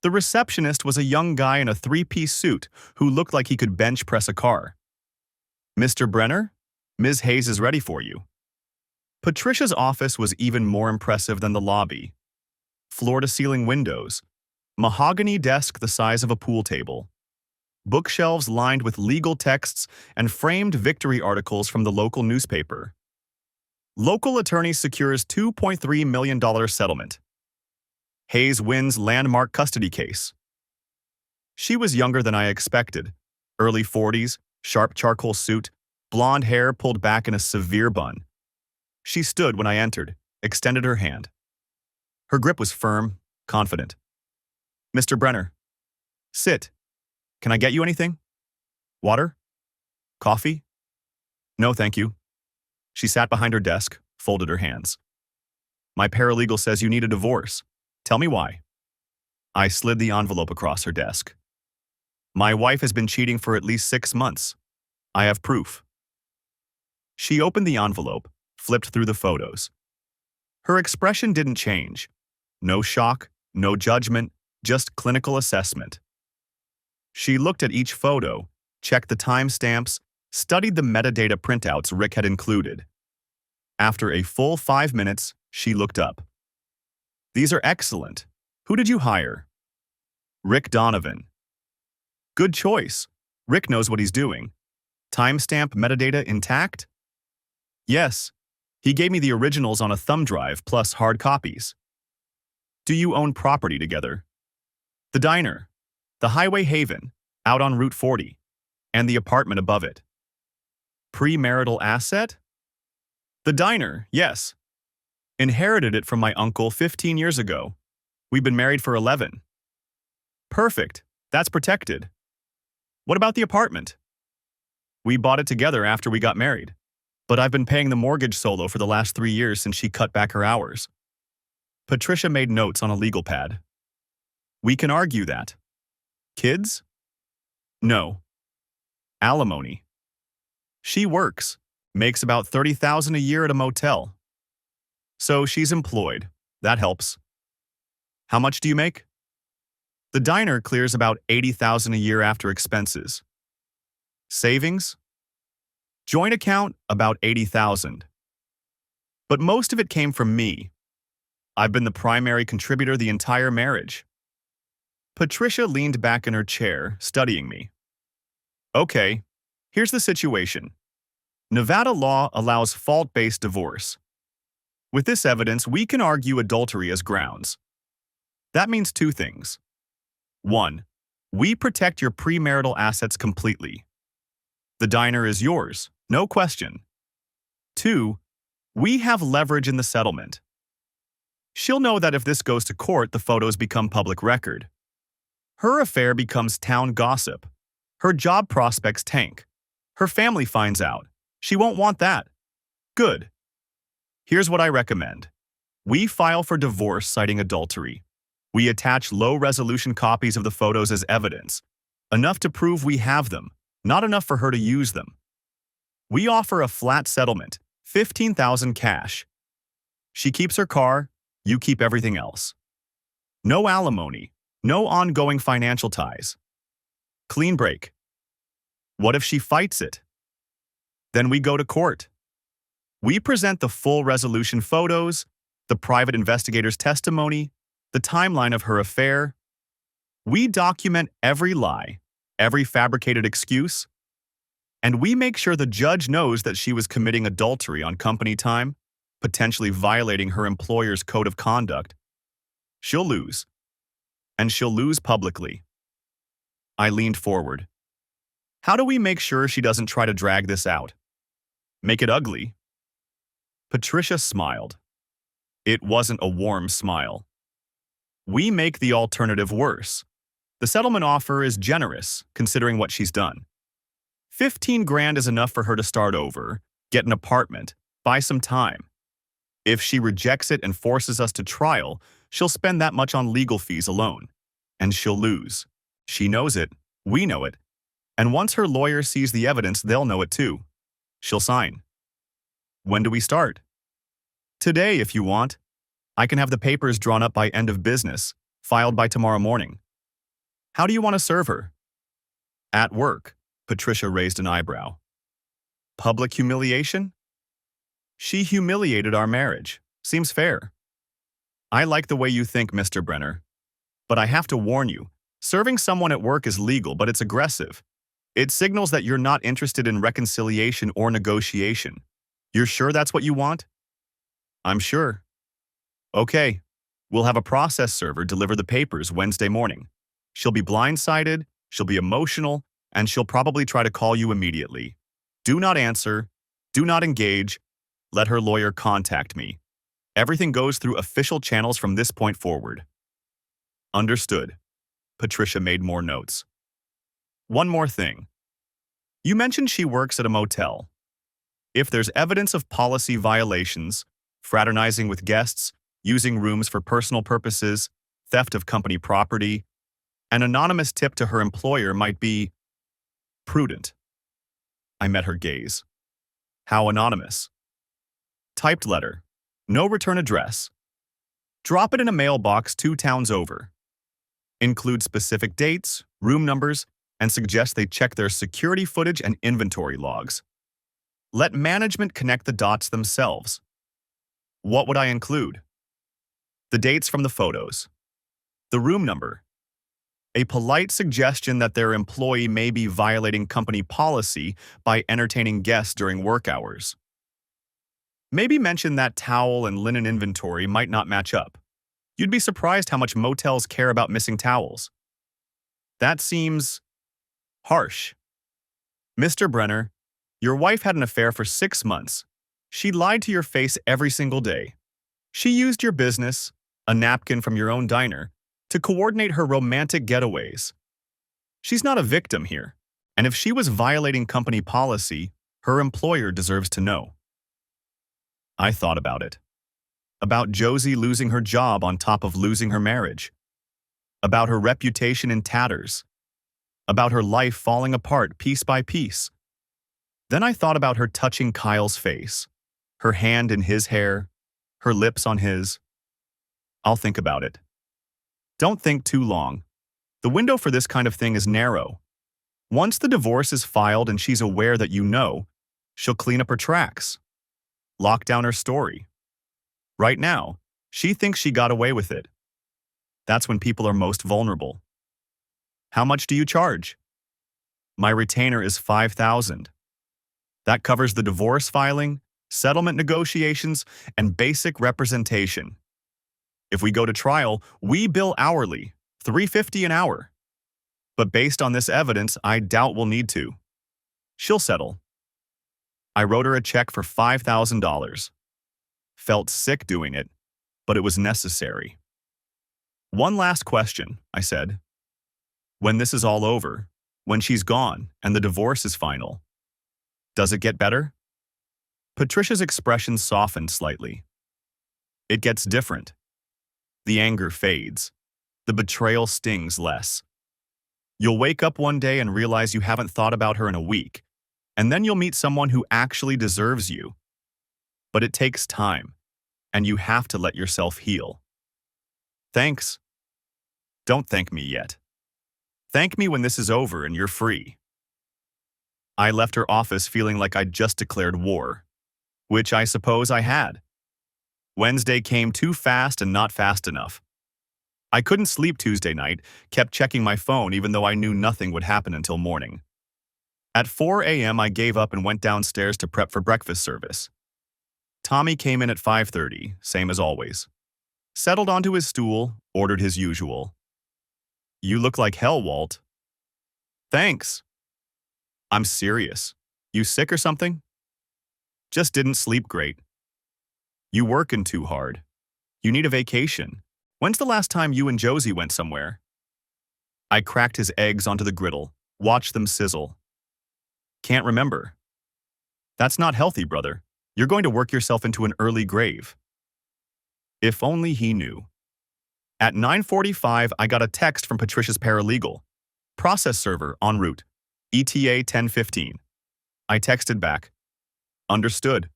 The receptionist was a young guy in a 3-piece suit who looked like he could bench press a car. "Mr. Brenner, Ms. Hayes is ready for you." Patricia's office was even more impressive than the lobby. Floor-to-ceiling windows, mahogany desk the size of a pool table, bookshelves lined with legal texts and framed victory articles from the local newspaper. Local attorney secures $2.3 million settlement. Hayes wins landmark custody case. She was younger than I expected. Early 40s, sharp charcoal suit, blonde hair pulled back in a severe bun. She stood when I entered, extended her hand. Her grip was firm, confident. "Mr. Brenner, sit. Can I get you anything? Water? Coffee?" "No, thank you." She sat behind her desk, folded her hands. "My paralegal says you need a divorce. Tell me why." I slid the envelope across her desk. "My wife has been cheating for at least 6 months. I have proof." She opened the envelope, flipped through the photos. Her expression didn't change. No shock, no judgment, just clinical assessment. She looked at each photo, checked the timestamps, studied the metadata printouts Rick had included. After a full 5 minutes, she looked up. "These are excellent. Who did you hire?" "Rick Donovan." "Good choice. Rick knows what he's doing. Timestamp metadata intact?" "Yes. He gave me the originals on a thumb drive plus hard copies." "Do you own property together?" "The diner, the Highway Haven, out on Route 40, and the apartment above it." "Premarital asset?" "The diner, yes. Inherited it from my uncle 15 years ago. We've been married for 11. "Perfect. That's protected." "What about the apartment?" "We bought it together after we got married. But I've been paying the mortgage solo for the last 3 years since she cut back her hours." Patricia made notes on a legal pad. "We can argue that." "Kids?" "No." "Alimony?" "She works. Makes about $30,000 a year at a motel. So she's employed. That helps." "How much do you make?" "The diner clears about $80,000 a year after expenses." "Savings?" "Joint account, about $80,000. But most of it came from me. I've been the primary contributor the entire marriage." Patricia leaned back in her chair, studying me. "Okay, here's the situation. Nevada law allows fault-based divorce. With this evidence, we can argue adultery as grounds. That means 2 things. 1, we protect your premarital assets completely. The diner is yours, no question. 2, we have leverage in the settlement. She'll know that if this goes to court, the photos become public record. Her affair becomes town gossip. Her job prospects tank. Her family finds out. She won't want that. Good. Here's what I recommend. We file for divorce citing adultery. We attach low-resolution copies of the photos as evidence, enough to prove we have them, not enough for her to use them. We offer a flat settlement, $15,000 cash. She keeps her car, you keep everything else. No alimony, no ongoing financial ties. Clean break. What if she fights it? Then we go to court. We present the full resolution photos, the private investigator's testimony, the timeline of her affair. We document every lie, every fabricated excuse, and we make sure the judge knows that she was committing adultery on company time, potentially violating her employer's code of conduct. She'll lose, and she'll lose publicly. I leaned forward. How do we make sure she doesn't try to drag this out? Make it ugly? Patricia smiled. It wasn't a warm smile. We make the alternative worse. The settlement offer is generous, considering what she's done. 15 grand is enough for her to start over, get an apartment, buy some time. If she rejects it and forces us to trial, she'll spend that much on legal fees alone. And she'll lose. She knows it, we know it. And once her lawyer sees the evidence, they'll know it too. She'll sign. When do we start? Today, if you want. I can have the papers drawn up by end of business, filed by tomorrow morning. How do you want to serve her? At work, Patricia raised an eyebrow. Public humiliation? She humiliated our marriage. Seems fair. I like the way you think, Mr. Brenner. But I have to warn you, serving someone at work is legal, but it's aggressive. It signals that you're not interested in reconciliation or negotiation. You're sure that's what you want? I'm sure. Okay, we'll have a process server deliver the papers Wednesday morning. She'll be blindsided, she'll be emotional, and she'll probably try to call you immediately. Do not answer, do not engage, let her lawyer contact me. Everything goes through official channels from this point forward. Understood. Patricia made more notes. One more thing. You mentioned she works at a motel. If there's evidence of policy violations, fraternizing with guests, using rooms for personal purposes, theft of company property, an anonymous tip to her employer might be prudent. I met her gaze. How anonymous? Typed letter. No return address. Drop it in a mailbox 2 towns over. Include specific dates, room numbers, and suggest they check their security footage and inventory logs. Let management connect the dots themselves. What would I include? The dates from the photos. The room number. A polite suggestion that their employee may be violating company policy by entertaining guests during work hours. Maybe mention that towel and linen inventory might not match up. You'd be surprised how much motels care about missing towels. That seems harsh. Mr. Brenner, your wife had an affair for 6 months. She lied to your face every single day. She used your business, a napkin from your own diner, to coordinate her romantic getaways. She's not a victim here, and if she was violating company policy, her employer deserves to know. I thought about it. About Josie losing her job on top of losing her marriage. About her reputation in tatters. About her life falling apart piece by piece. Then I thought about her touching Kyle's face, her hand in his hair, her lips on his. I'll think about it. Don't think too long. The window for this kind of thing is narrow. Once the divorce is filed and she's aware that you know, she'll clean up her tracks. Lock down her story. Right now, she thinks she got away with it. That's when people are most vulnerable. How much do you charge? My retainer is $5,000. That covers the divorce filing, settlement negotiations, and basic representation. If we go to trial, we bill hourly, $3.50 an hour. But based on this evidence, I doubt we'll need to. She'll settle. I wrote her a check for $5,000. Felt sick doing it, but it was necessary. One last question, I said. When this is all over, when she's gone and the divorce is final, does it get better? Patricia's expression softened slightly. It gets different. The anger fades. The betrayal stings less. You'll wake up one day and realize you haven't thought about her in a week, and then you'll meet someone who actually deserves you. But it takes time, and you have to let yourself heal. Thanks. Don't thank me yet. Thank me when this is over and you're free. I left her office feeling like I'd just declared war, which I suppose I had. Wednesday came too fast and not fast enough. I couldn't sleep Tuesday night, kept checking my phone even though I knew nothing would happen until morning. At 4 a.m., I gave up and went downstairs to prep for breakfast service. Tommy came in at 5:30, same as always. Settled onto his stool, ordered his usual. "You look like hell, Walt." "Thanks." "I'm serious. You sick or something?" "Just didn't sleep great." "You working too hard. You need a vacation. When's the last time you and Josie went somewhere?" I cracked his eggs onto the griddle, watched them sizzle. "Can't remember." "That's not healthy, brother. You're going to work yourself into an early grave." If only he knew. At 9:45, I got a text from Patricia's paralegal. "Process server en route. ETA 10:15. I texted back. "Understood."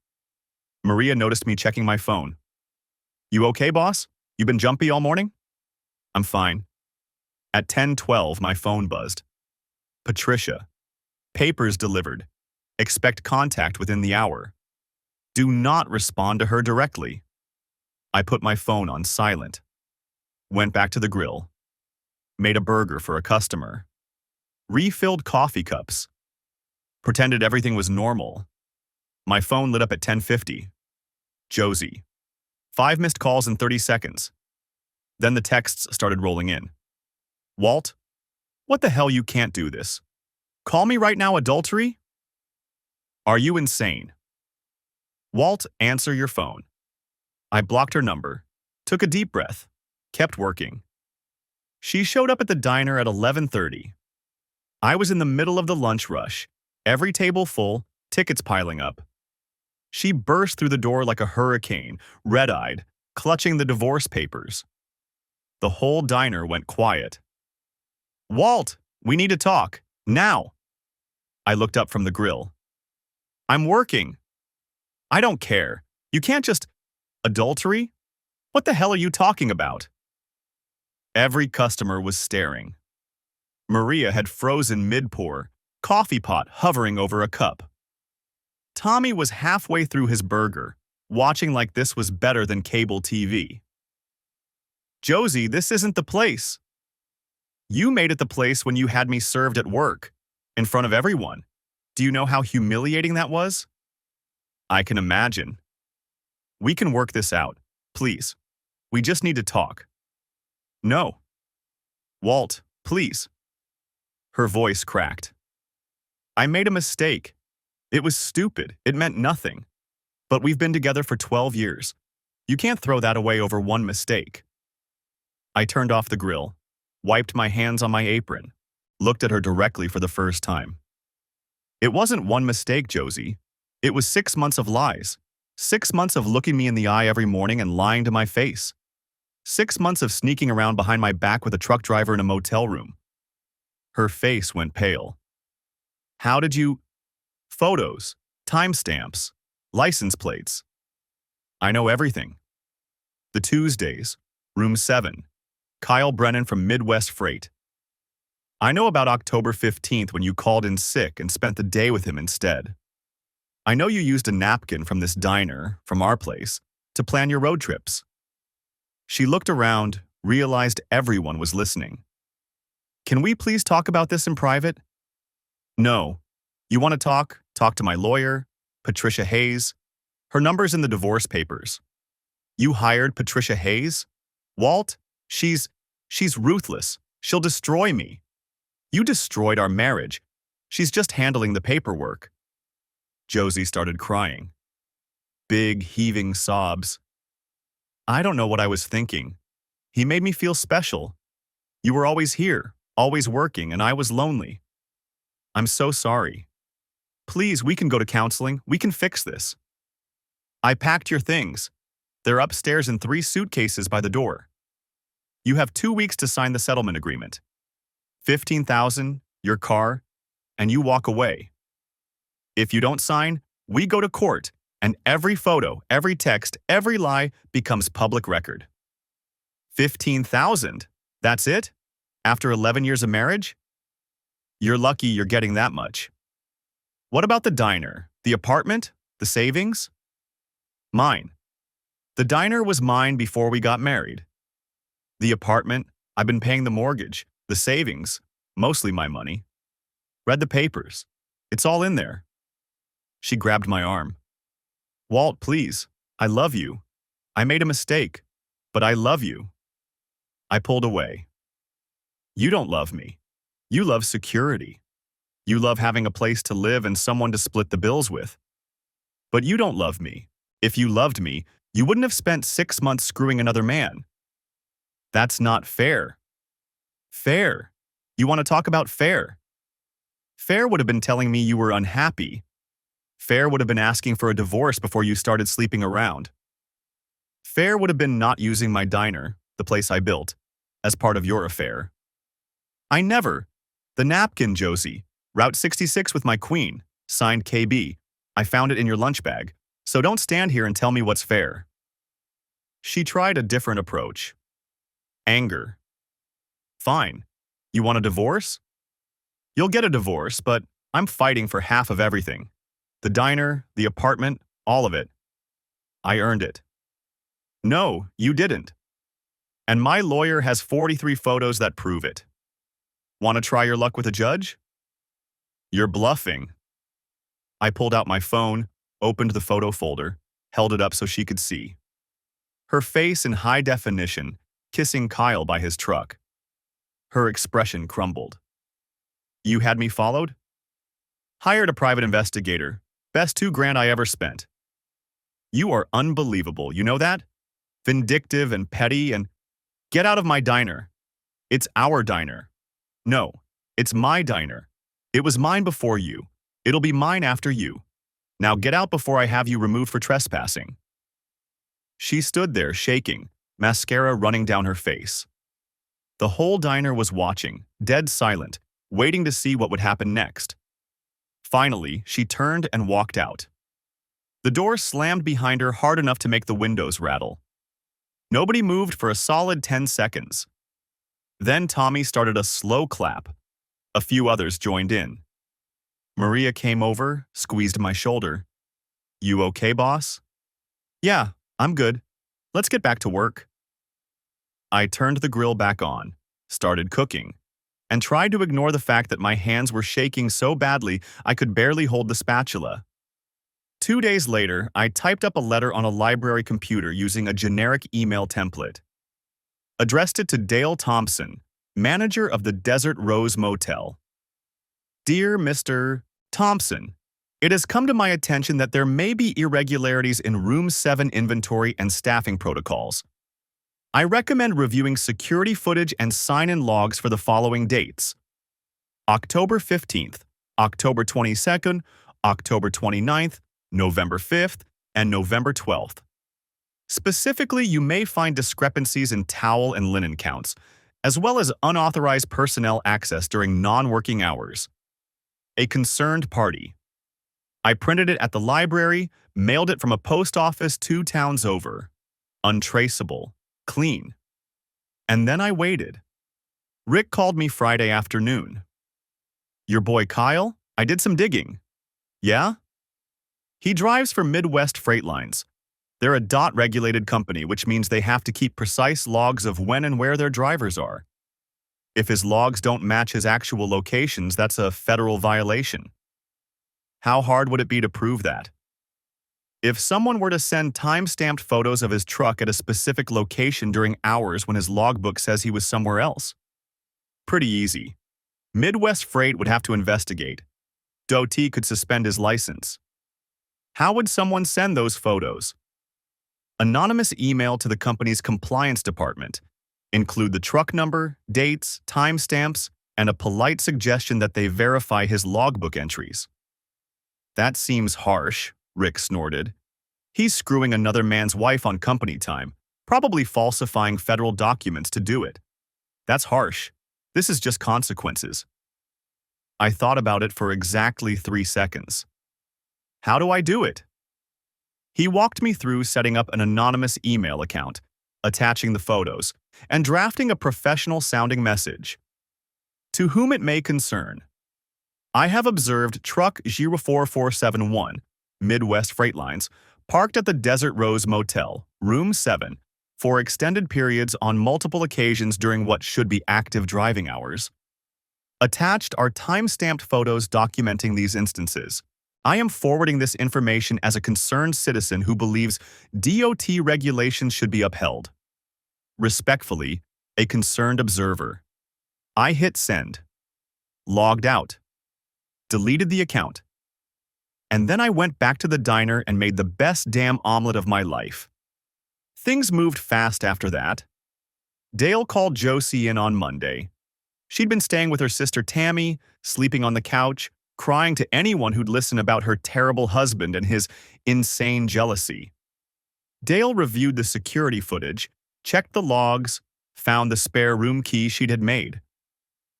Maria noticed me checking my phone. "You okay, boss? You been jumpy all morning?" "I'm fine." At 10:12, my phone buzzed. "Patricia. Papers delivered. Expect contact within the hour. Do not respond to her directly." I put my phone on silent. Went back to the grill. Made a burger for a customer. Refilled coffee cups. Pretended everything was normal. My phone lit up at 10:50. Josie. 5 missed calls in 30 seconds. Then the texts started rolling in. "Walt, what the hell, you can't do this. Call me right now, adultery? Are you insane? Walt, answer your phone." I blocked her number, took a deep breath, kept working. She showed up at the diner at 11:30. I was in the middle of the lunch rush, every table full, tickets piling up. She burst through the door like a hurricane, red-eyed, clutching the divorce papers. The whole diner went quiet. "Walt, we need to talk, now." I looked up from the grill. "I'm working." "I don't care. You can't just—" "Adultery? What the hell are you talking about?" Every customer was staring. Maria had frozen mid-pour, coffee pot hovering over a cup. Tommy was halfway through his burger, watching like this was better than cable TV. "Josie, this isn't the place. You made it the place when you had me served at work, in front of everyone. Do you know how humiliating that was?" "I can imagine." "We can work this out, please. We just need to talk." "No." "Walt, please." Her voice cracked. "I made a mistake. It was stupid. It meant nothing. But we've been together for 12 years. You can't throw that away over one mistake." I turned off the grill, wiped my hands on my apron, looked at her directly for the first time. "It wasn't one mistake, Josie. It was 6 months of lies. 6 months of looking me in the eye every morning and lying to my face. 6 months of sneaking around behind my back with a truck driver in a motel room." Her face went pale. "How did you—" "Photos, timestamps, license plates. I know everything. The Tuesdays, room 7, Kyle Brennan from Midwest Freight. I know about October 15th when you called in sick and spent the day with him instead. I know you used a napkin from this diner, from our place, to plan your road trips." She looked around, realized everyone was listening. "Can we please talk about this in private?" "No. You want to talk? Talk to my lawyer, Patricia Hayes. Her number's in the divorce papers." "You hired Patricia Hayes? Walt, she's ruthless. She'll destroy me." "You destroyed our marriage. She's just handling the paperwork." Josie started crying. Big, heaving sobs. "I don't know what I was thinking. He made me feel special. You were always here, always working, and I was lonely. I'm so sorry. Please, we can go to counseling. We can fix this. I packed your things. They're upstairs in 3 suitcases by the door. You have 2 weeks to sign the settlement agreement. 15,000, your car, and you walk away. If you don't sign, we go to court, and every photo, every text, every lie becomes public record." 15,000? That's it? After 11 years of marriage? You're lucky you're getting that much. What about the diner, the apartment, the savings? Mine. The diner was mine before we got married. The apartment, I've been paying the mortgage, the savings, mostly my money. Read the papers. It's all in there. She grabbed my arm. Walt, please. I love you. I made a mistake, but I love you. I pulled away. You don't love me. You love security. You love having a place to live and someone to split the bills with. But you don't love me. If you loved me, you wouldn't have spent 6 months screwing another man. That's not fair. Fair. You want to talk about fair? Fair would have been telling me you were unhappy. Fair would have been asking for a divorce before you started sleeping around. Fair would have been not using my diner, the place I built, as part of your affair. I never. The napkin, Josie. Route 66 with my queen. Signed KB. I found it in your lunch bag, so don't stand here and tell me what's fair. She tried a different approach. Anger. Fine. You want a divorce? You'll get a divorce, but I'm fighting for half of everything. The diner, the apartment, all of it. I earned it. No, you didn't. And my lawyer has 43 photos that prove it. Want to try your luck with a judge? You're bluffing. I pulled out my phone, opened the photo folder, held it up so she could see. Her face in high definition, kissing Kyle by his truck. Her expression crumbled. You had me followed? Hired a private investigator. Best $2,000 I ever spent. You are unbelievable, you know that? Vindictive and petty and… Get out of my diner. It's our diner. No, it's my diner. It was mine before you. It'll be mine after you. Now get out before I have you removed for trespassing. She stood there shaking, mascara running down her face. The whole diner was watching, dead silent, waiting to see what would happen next. Finally, she turned and walked out. The door slammed behind her hard enough to make the windows rattle. Nobody moved for a solid 10 seconds. Then Tommy started a slow clap. A few others joined in. Maria came over, squeezed my shoulder. You okay, boss? Yeah, I'm good. Let's get back to work. I turned the grill back on, started cooking, and tried to ignore the fact that my hands were shaking so badly I could barely hold the spatula. 2 days later, I typed up a letter on a library computer using a generic email template. Addressed it to Dale Thompson, manager of the Desert Rose Motel. Dear Mr. Thompson, it has come to my attention that there may be irregularities in Room 7 inventory and staffing protocols. I recommend reviewing security footage and sign-in logs for the following dates: October 15th, October 22nd, October 29th, November 5th, and November 12th. Specifically, you may find discrepancies in towel and linen counts, as well as unauthorized personnel access during non-working hours. A concerned party. I printed it at the library, mailed it from a post office 2 towns over. Untraceable. Clean. And then I waited. Rick called me Friday afternoon. Your boy Kyle? I did some digging. Yeah? He drives for Midwest Freight Lines. They're a DOT-regulated company, which means they have to keep precise logs of when and where their drivers are. If his logs don't match his actual locations, that's a federal violation. How hard would it be to prove that? If someone were to send time-stamped photos of his truck at a specific location during hours when his logbook says he was somewhere else? Pretty easy. Midwest Freight would have to investigate. DOT could suspend his license. How would someone send those photos? Anonymous email to the company's compliance department. Include the truck number, dates, timestamps, and a polite suggestion that they verify his logbook entries. That seems harsh, Rick snorted. He's screwing another man's wife on company time, probably falsifying federal documents to do it. That's harsh. This is just consequences. I thought about it for exactly 3 seconds. How do I do it? He walked me through setting up an anonymous email account, attaching the photos, and drafting a professional-sounding message. To whom it may concern. I have observed truck 04471, Midwest Freight Lines, parked at the Desert Rose Motel, Room 7, for extended periods on multiple occasions during what should be active driving hours. Attached are time-stamped photos documenting these instances. I am forwarding this information as a concerned citizen who believes DOT regulations should be upheld. Respectfully, a concerned observer. I hit send. Logged out. Deleted the account. And then I went back to the diner and made the best damn omelet of my life. Things moved fast after that. Dale called Josie in on Monday. She'd been staying with her sister Tammy, sleeping on the couch, crying to anyone who'd listen about her terrible husband and his insane jealousy. Dale reviewed the security footage, checked the logs, found the spare room key she'd had made.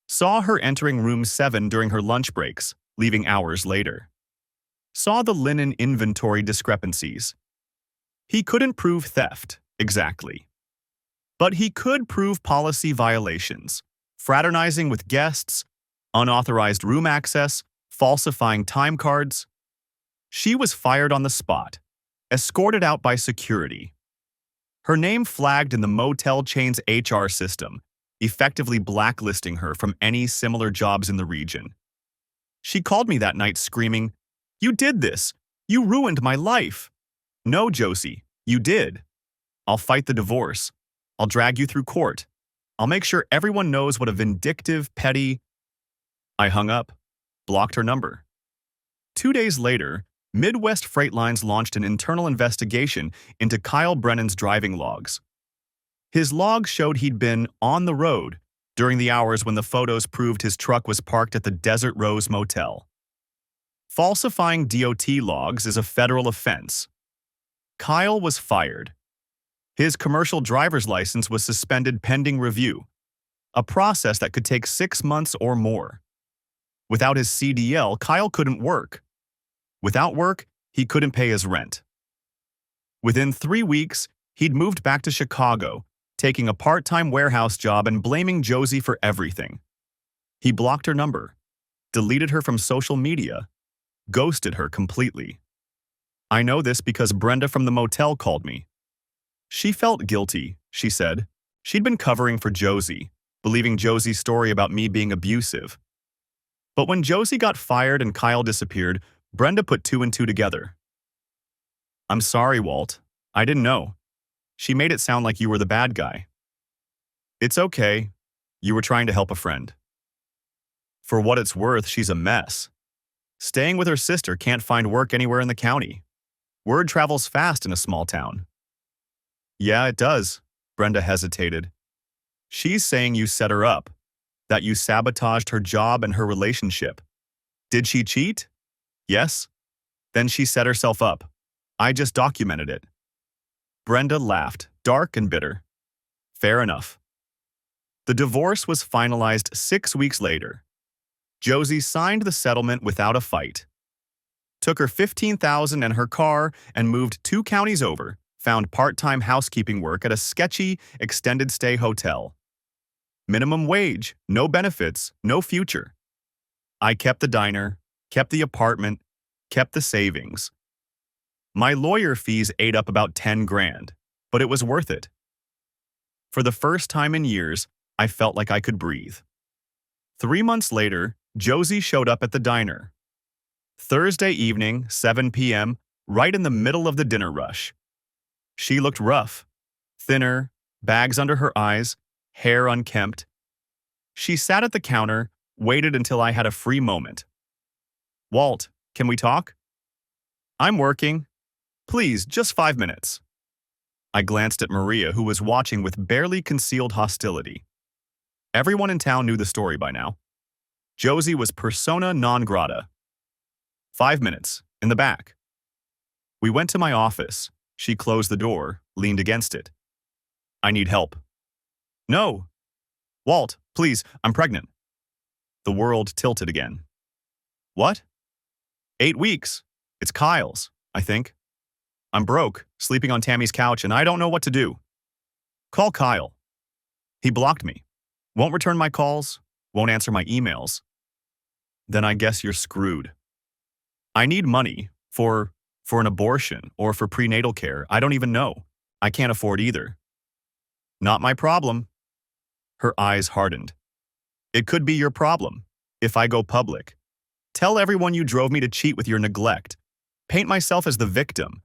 Saw her entering room 7 during her lunch breaks, leaving hours later. Saw the linen inventory discrepancies. He couldn't prove theft, exactly. But he could prove policy violations, fraternizing with guests, unauthorized room access, falsifying time cards. She was fired on the spot, escorted out by security. Her name flagged in the motel chain's HR system, effectively blacklisting her from any similar jobs in the region. She called me that night screaming, "You did this! You ruined my life!" "No, Josie, you did. I'll fight the divorce. I'll drag you through court. I'll make sure everyone knows what a vindictive, petty—" I hung up, blocked her number. 2 days later, Midwest Freight Lines launched an internal investigation into Kyle Brennan's driving logs. His logs showed he'd been on the road during the hours when the photos proved his truck was parked at the Desert Rose Motel. Falsifying DOT logs is a federal offense. Kyle was fired. His commercial driver's license was suspended pending review, a process that could take 6 months or more. Without his CDL, Kyle couldn't work. Without work, he couldn't pay his rent. Within 3 weeks, he'd moved back to Chicago, taking a part-time warehouse job and blaming Josie for everything. He blocked her number, deleted her from social media, ghosted her completely. I know this because Brenda from the motel called me. She felt guilty, she said. She'd been covering for Josie, believing Josie's story about me being abusive. But when Josie got fired and Kyle disappeared, Brenda put 2 and 2 together. "I'm sorry, Walt. I didn't know. She made it sound like you were the bad guy." "It's okay. You were trying to help a friend." For what it's worth, she's a mess. Staying with her sister, can't find work anywhere in the county. Word travels fast in a small town. "Yeah, it does," Brenda hesitated. "She's saying you set her up, that you sabotaged her job and her relationship. Did she cheat?" "Yes." "Then she set herself up. I just documented it." Brenda laughed, dark and bitter. "Fair enough." The divorce was finalized 6 weeks later. Josie signed the settlement without a fight. Took her $15,000 and her car and moved 2 counties over, found part-time housekeeping work at a sketchy, extended-stay hotel. Minimum wage, no benefits, no future. I kept the diner, kept the apartment, kept the savings. My lawyer fees ate up about 10 grand, but it was worth it. For the first time in years, I felt like I could breathe. 3 months later, Josie showed up at the diner. Thursday evening, 7 p.m., right in the middle of the dinner rush. She looked rough, thinner, bags under her eyes, hair unkempt. She sat at the counter, waited until I had a free moment. "Walt, can we talk?" "I'm working. Please, just 5 minutes." I glanced at Maria, who was watching with barely concealed hostility. Everyone in town knew the story by now. Josie was persona non grata. 5 minutes, in the back. We went to my office. She closed the door, leaned against it. "I need help." "No." "Walt, please, I'm pregnant." The world tilted again. "What?" 8 weeks. It's Kyle's, I think. I'm broke, sleeping on Tammy's couch, and I don't know what to do. Call Kyle. He blocked me. Won't return my calls, won't answer my emails. Then I guess you're screwed. I need money for an abortion or for prenatal care. I don't even know. I can't afford either. Not my problem. Her eyes hardened. It could be your problem. If I go public. Tell everyone you drove me to cheat with your neglect. Paint myself as the victim.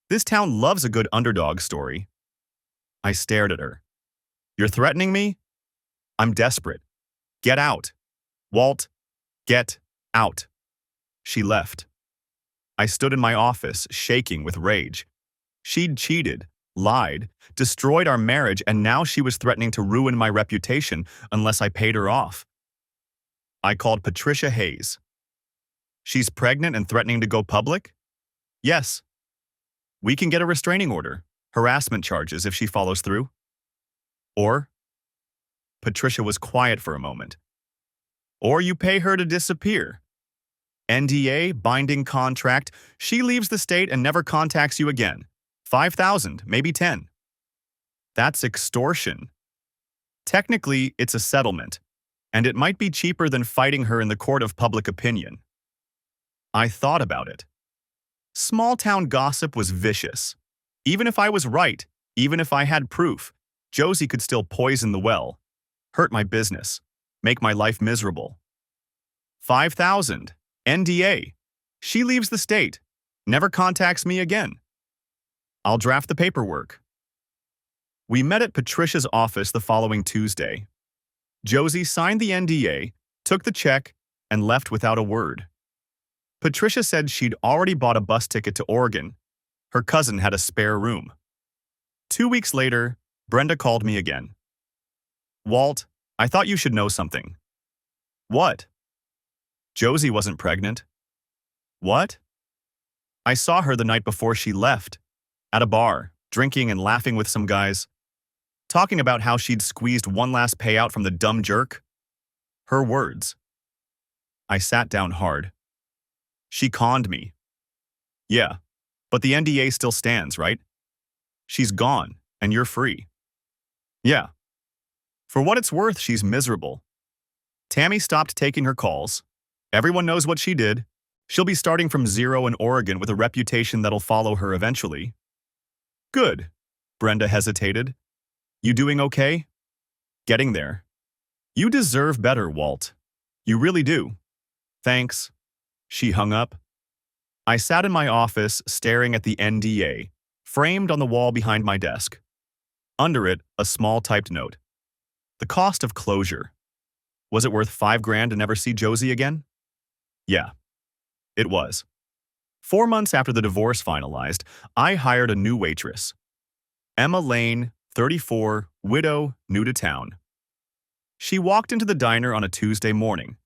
This town loves a good underdog story. I stared at her. You're threatening me? I'm desperate. Get out. Walt, get out. She left. I stood in my office, shaking with rage. She'd cheated, lied, destroyed our marriage, and now she was threatening to ruin my reputation unless I paid her off. I called Patricia Hayes. She's pregnant and threatening to go public? Yes. We can get a restraining order, harassment charges if she follows through. Or, Patricia was quiet for a moment. Or you pay her to disappear. NDA, binding contract, she leaves the state and never contacts you again. 5,000, maybe 10. That's extortion. Technically, it's a settlement, and it might be cheaper than fighting her in the court of public opinion. I thought about it. Small-town gossip was vicious. Even if I was right, even if I had proof, Josie could still poison the well, hurt my business, make my life miserable. 5,000. NDA. She leaves the state, never contacts me again. I'll draft the paperwork. We met at Patricia's office the following Tuesday. Josie signed the NDA, took the check, and left without a word. Patricia said she'd already bought a bus ticket to Oregon. Her cousin had a spare room. 2 weeks later, Brenda called me again. Walt, I thought you should know something. What? Josie wasn't pregnant. What? I saw her the night before she left, at a bar, drinking and laughing with some guys, talking about how she'd squeezed one last payout from the dumb jerk. Her words. I sat down hard. She conned me. Yeah, but the NDA still stands, right? She's gone, and you're free. Yeah. For what it's worth, she's miserable. Tammy stopped taking her calls. Everyone knows what she did. She'll be starting from zero in Oregon with a reputation that'll follow her eventually. Good. Brenda hesitated. You doing okay? Getting there. You deserve better, Walt. You really do. Thanks. She hung up. I sat in my office staring at the NDA, framed on the wall behind my desk. Under it, a small typed note. The cost of closure. Was it worth $5,000 to never see Josie again? Yeah, it was. 4 months after the divorce finalized, I hired a new waitress. Emma Lane, 34, widow, new to town. She walked into the diner on a Tuesday morning.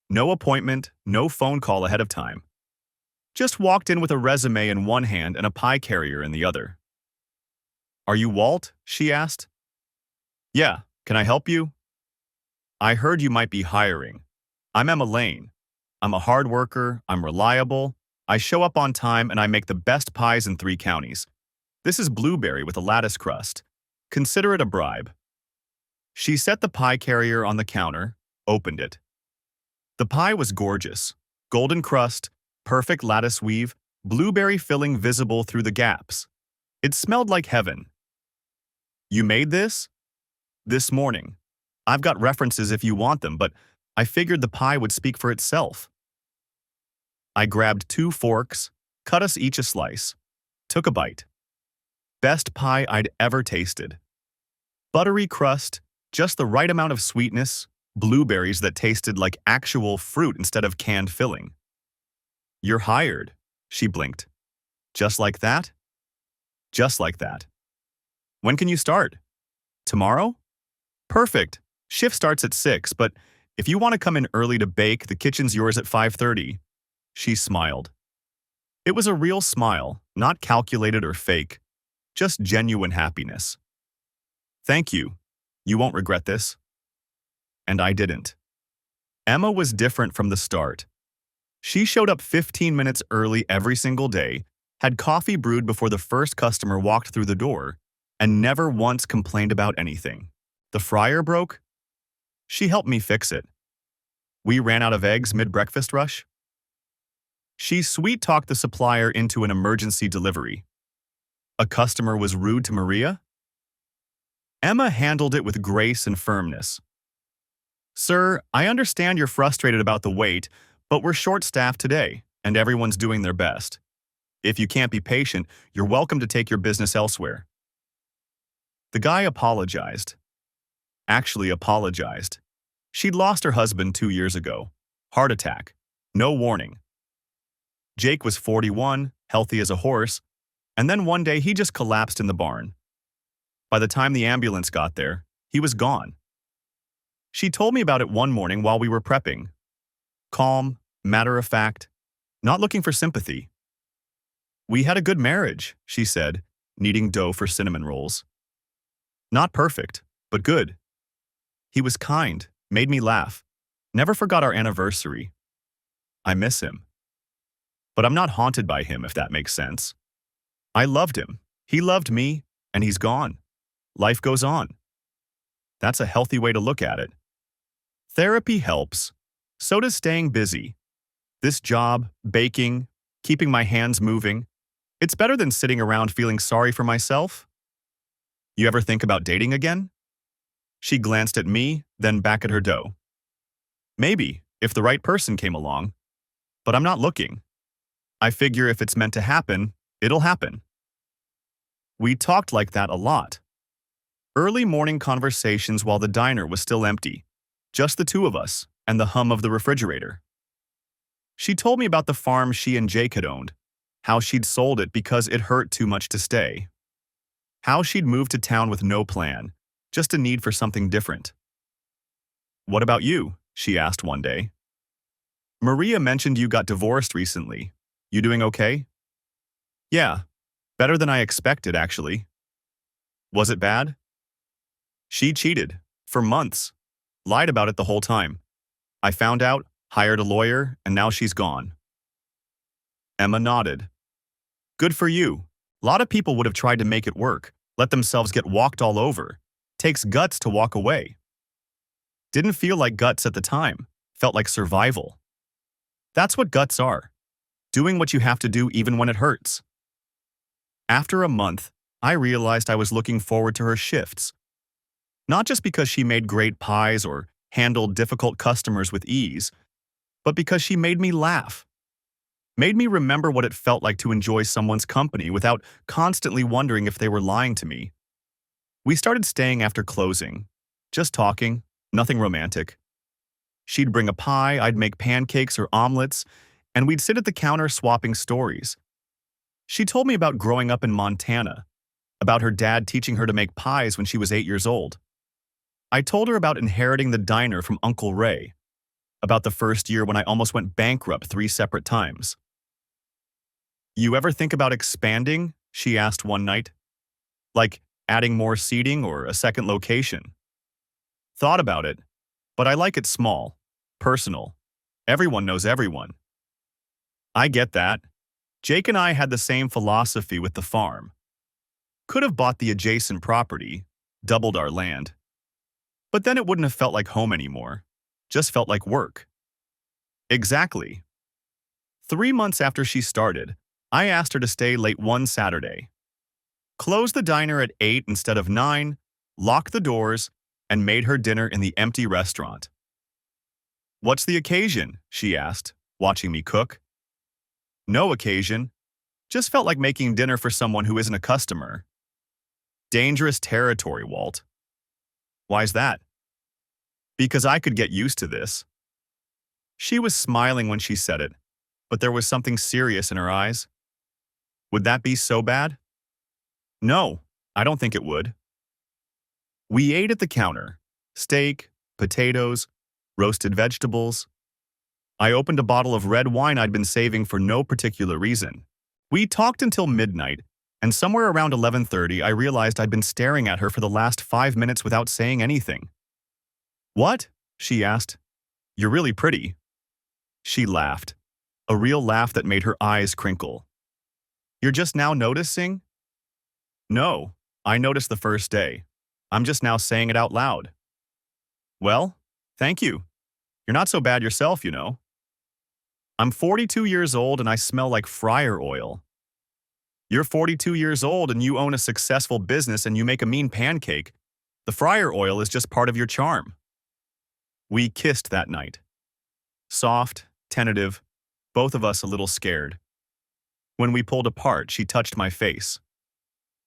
No appointment, no phone call ahead of time. Just walked in with a resume in one hand and a pie carrier in the other. Are you Walt? She asked. Yeah, can I help you? I heard you might be hiring. I'm Emma Lane. I'm a hard worker, I'm reliable, I show up on time, and I make the best pies in 3 counties. This is blueberry with a lattice crust. Consider it a bribe. She set the pie carrier on the counter, opened it. The pie was gorgeous. Golden crust, perfect lattice weave, blueberry filling visible through the gaps. It smelled like heaven. You made this? This morning. I've got references if you want them, but I figured the pie would speak for itself. I grabbed 2 forks, cut us each a slice, took a bite. Best pie I'd ever tasted. Buttery crust, just the right amount of sweetness, blueberries that tasted like actual fruit instead of canned filling. You're hired, she blinked. Just like that? Just like that. When can you start? Tomorrow? Perfect. Shift starts at 6, but if you want to come in early to bake, the kitchen's yours at 5:30. She smiled. It was a real smile, not calculated or fake, just genuine happiness. Thank you. You won't regret this. And I didn't. Emma was different from the start. She showed up 15 minutes early every single day, had coffee brewed before the first customer walked through the door, and never once complained about anything. The fryer broke? She helped me fix it. We ran out of eggs mid-breakfast rush. She sweet-talked the supplier into an emergency delivery. A customer was rude to Maria? Emma handled it with grace and firmness. Sir, I understand you're frustrated about the wait, but we're short-staffed today, and everyone's doing their best. If you can't be patient, you're welcome to take your business elsewhere. The guy apologized. Actually apologized. She'd lost her husband 2 years ago. Heart attack. No warning. Jake was 41, healthy as a horse, and then one day he just collapsed in the barn. By the time the ambulance got there, he was gone. She told me about it one morning while we were prepping. Calm, matter of fact, not looking for sympathy. We had a good marriage, she said, kneading dough for cinnamon rolls. Not perfect, but good. He was kind, made me laugh, never forgot our anniversary. I miss him. But I'm not haunted by him, if that makes sense. I loved him, he loved me, and he's gone. Life goes on. That's a healthy way to look at it. Therapy helps. So does staying busy. This job, baking, keeping my hands moving, it's better than sitting around feeling sorry for myself. You ever think about dating again? She glanced at me, then back at her dough. Maybe, if the right person came along. But I'm not looking. I figure if it's meant to happen, it'll happen. We talked like that a lot. Early morning conversations while the diner was still empty. Just the two of us, and the hum of the refrigerator. She told me about the farm she and Jake had owned, how she'd sold it because it hurt too much to stay. How she'd moved to town with no plan, just a need for something different. What about you? She asked one day. Maria mentioned you got divorced recently. You doing okay? Yeah, better than I expected, actually. Was it bad? She cheated, for months. Lied about it the whole time. I found out, hired a lawyer, and now she's gone. Emma nodded. Good for you. A lot of people would have tried to make it work, let themselves get walked all over. Takes guts to walk away. Didn't feel like guts at the time. Felt like survival. That's what guts are. Doing what you have to do even when it hurts. After a month, I realized I was looking forward to her shifts. Not just because she made great pies or handled difficult customers with ease, but because she made me laugh. Made me remember what it felt like to enjoy someone's company without constantly wondering if they were lying to me. We started staying after closing. Just talking, nothing romantic. She'd bring a pie, I'd make pancakes or omelets, and we'd sit at the counter swapping stories. She told me about growing up in Montana, about her dad teaching her to make pies when she was 8 years old. I told her about inheriting the diner from Uncle Ray, about the first year when I almost went bankrupt 3 separate times. You ever think about expanding? She asked one night. Like adding more seating or a second location. Thought about it, but I like it small, personal. Everyone knows everyone. I get that. Jake and I had the same philosophy with the farm. Could have bought the adjacent property, doubled our land. But then it wouldn't have felt like home anymore. Just felt like work. Exactly. 3 months after she started, I asked her to stay late one Saturday. Closed the diner at 8 instead of 9, locked the doors, and made her dinner in the empty restaurant. What's the occasion? She asked, watching me cook. No occasion. Just felt like making dinner for someone who isn't a customer. Dangerous territory, Walt. Why's that? Because I could get used to this. She was smiling when she said it, but there was something serious in her eyes. Would that be so bad? No, I don't think it would. We ate at the counter. Steak, potatoes, roasted vegetables. I opened a bottle of red wine I'd been saving for no particular reason. We talked until midnight, and somewhere around 11:30 I realized I'd been staring at her for the last 5 minutes without saying anything. What? She asked. You're really pretty. She laughed, a real laugh that made her eyes crinkle. You're just now noticing? No, I noticed the first day. I'm just now saying it out loud. Well, thank you. You're not so bad yourself, you know. I'm 42 years old and I smell like fryer oil. You're 42 years old and you own a successful business and you make a mean pancake. The fryer oil is just part of your charm. We kissed that night. Soft, tentative, both of us a little scared. When we pulled apart, she touched my face.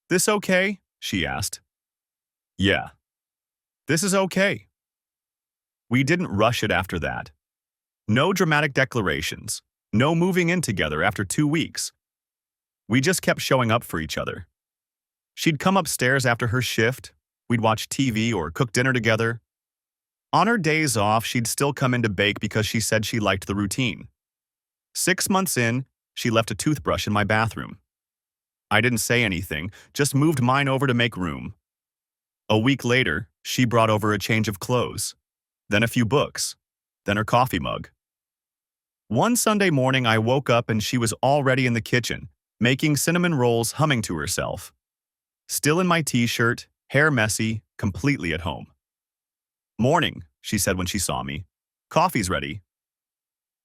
"This okay?" she asked. "Yeah. This is okay." We didn't rush it after that. No dramatic declarations. No moving in together after 2 weeks. We just kept showing up for each other. She'd come upstairs after her shift. We'd watch TV or cook dinner together. On her days off, she'd still come in to bake because she said she liked the routine. 6 months in, she left a toothbrush in my bathroom. I didn't say anything, just moved mine over to make room. A week later, she brought over a change of clothes, then a few books, then her coffee mug. One Sunday morning, I woke up and she was already in the kitchen, making cinnamon rolls, humming to herself. Still in my t-shirt, hair messy, completely at home. "Morning," she said when she saw me. "Coffee's ready."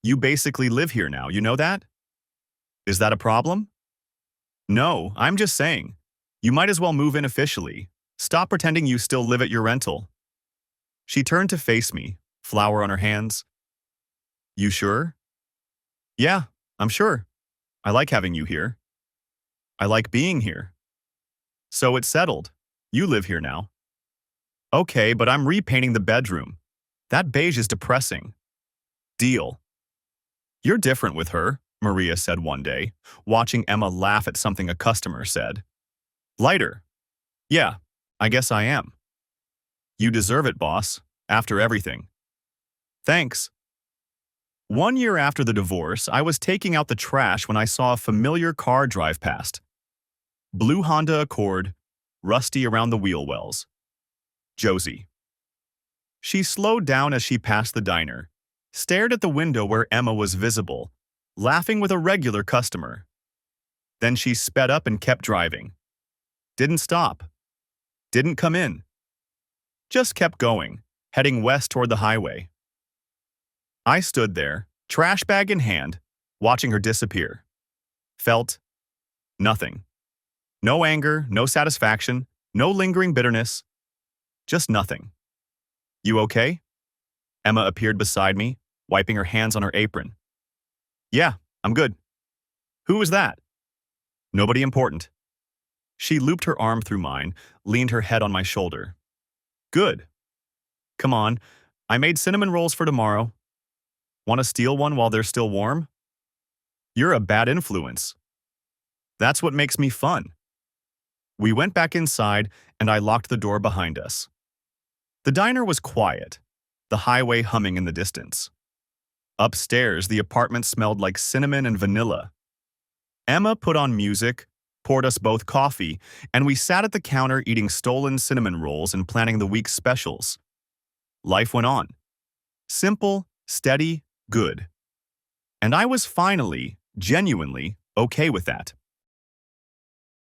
"You basically live here now, you know that?" "Is that a problem?" "No, I'm just saying. You might as well move in officially. Stop pretending you still live at your rental." She turned to face me, flower on her hands. "You sure?" "Yeah, I'm sure. I like having you here. I like being here." "So it's settled. You live here now." "Okay, but I'm repainting the bedroom. That beige is depressing." "Deal." "You're different with her," Maria said one day, watching Emma laugh at something a customer said. "Lighter." "Yeah, I guess I am." "You deserve it, boss, after everything." "Thanks." 1 year after the divorce, I was taking out the trash when I saw a familiar car drive past. Blue Honda Accord, rusty around the wheel wells. Josie. She slowed down as she passed the diner, stared at the window where Emma was visible, laughing with a regular customer. Then she sped up and kept driving. Didn't stop. Didn't come in. Just kept going, heading west toward the highway. I stood there, trash bag in hand, watching her disappear. Felt nothing. No anger, no satisfaction, no lingering bitterness. Just nothing. "You okay?" Emma appeared beside me, wiping her hands on her apron. "Yeah, I'm good." "Who was that?" "Nobody important." She looped her arm through mine, leaned her head on my shoulder. "Good. Come on, I made cinnamon rolls for tomorrow. Want to steal one while they're still warm?" "You're a bad influence." "That's what makes me fun." We went back inside, and I locked the door behind us. The diner was quiet, the highway humming in the distance. Upstairs, the apartment smelled like cinnamon and vanilla. Emma put on music, poured us both coffee, and we sat at the counter eating stolen cinnamon rolls and planning the week's specials. Life went on. Simple, steady, good. And I was finally, genuinely, okay with that.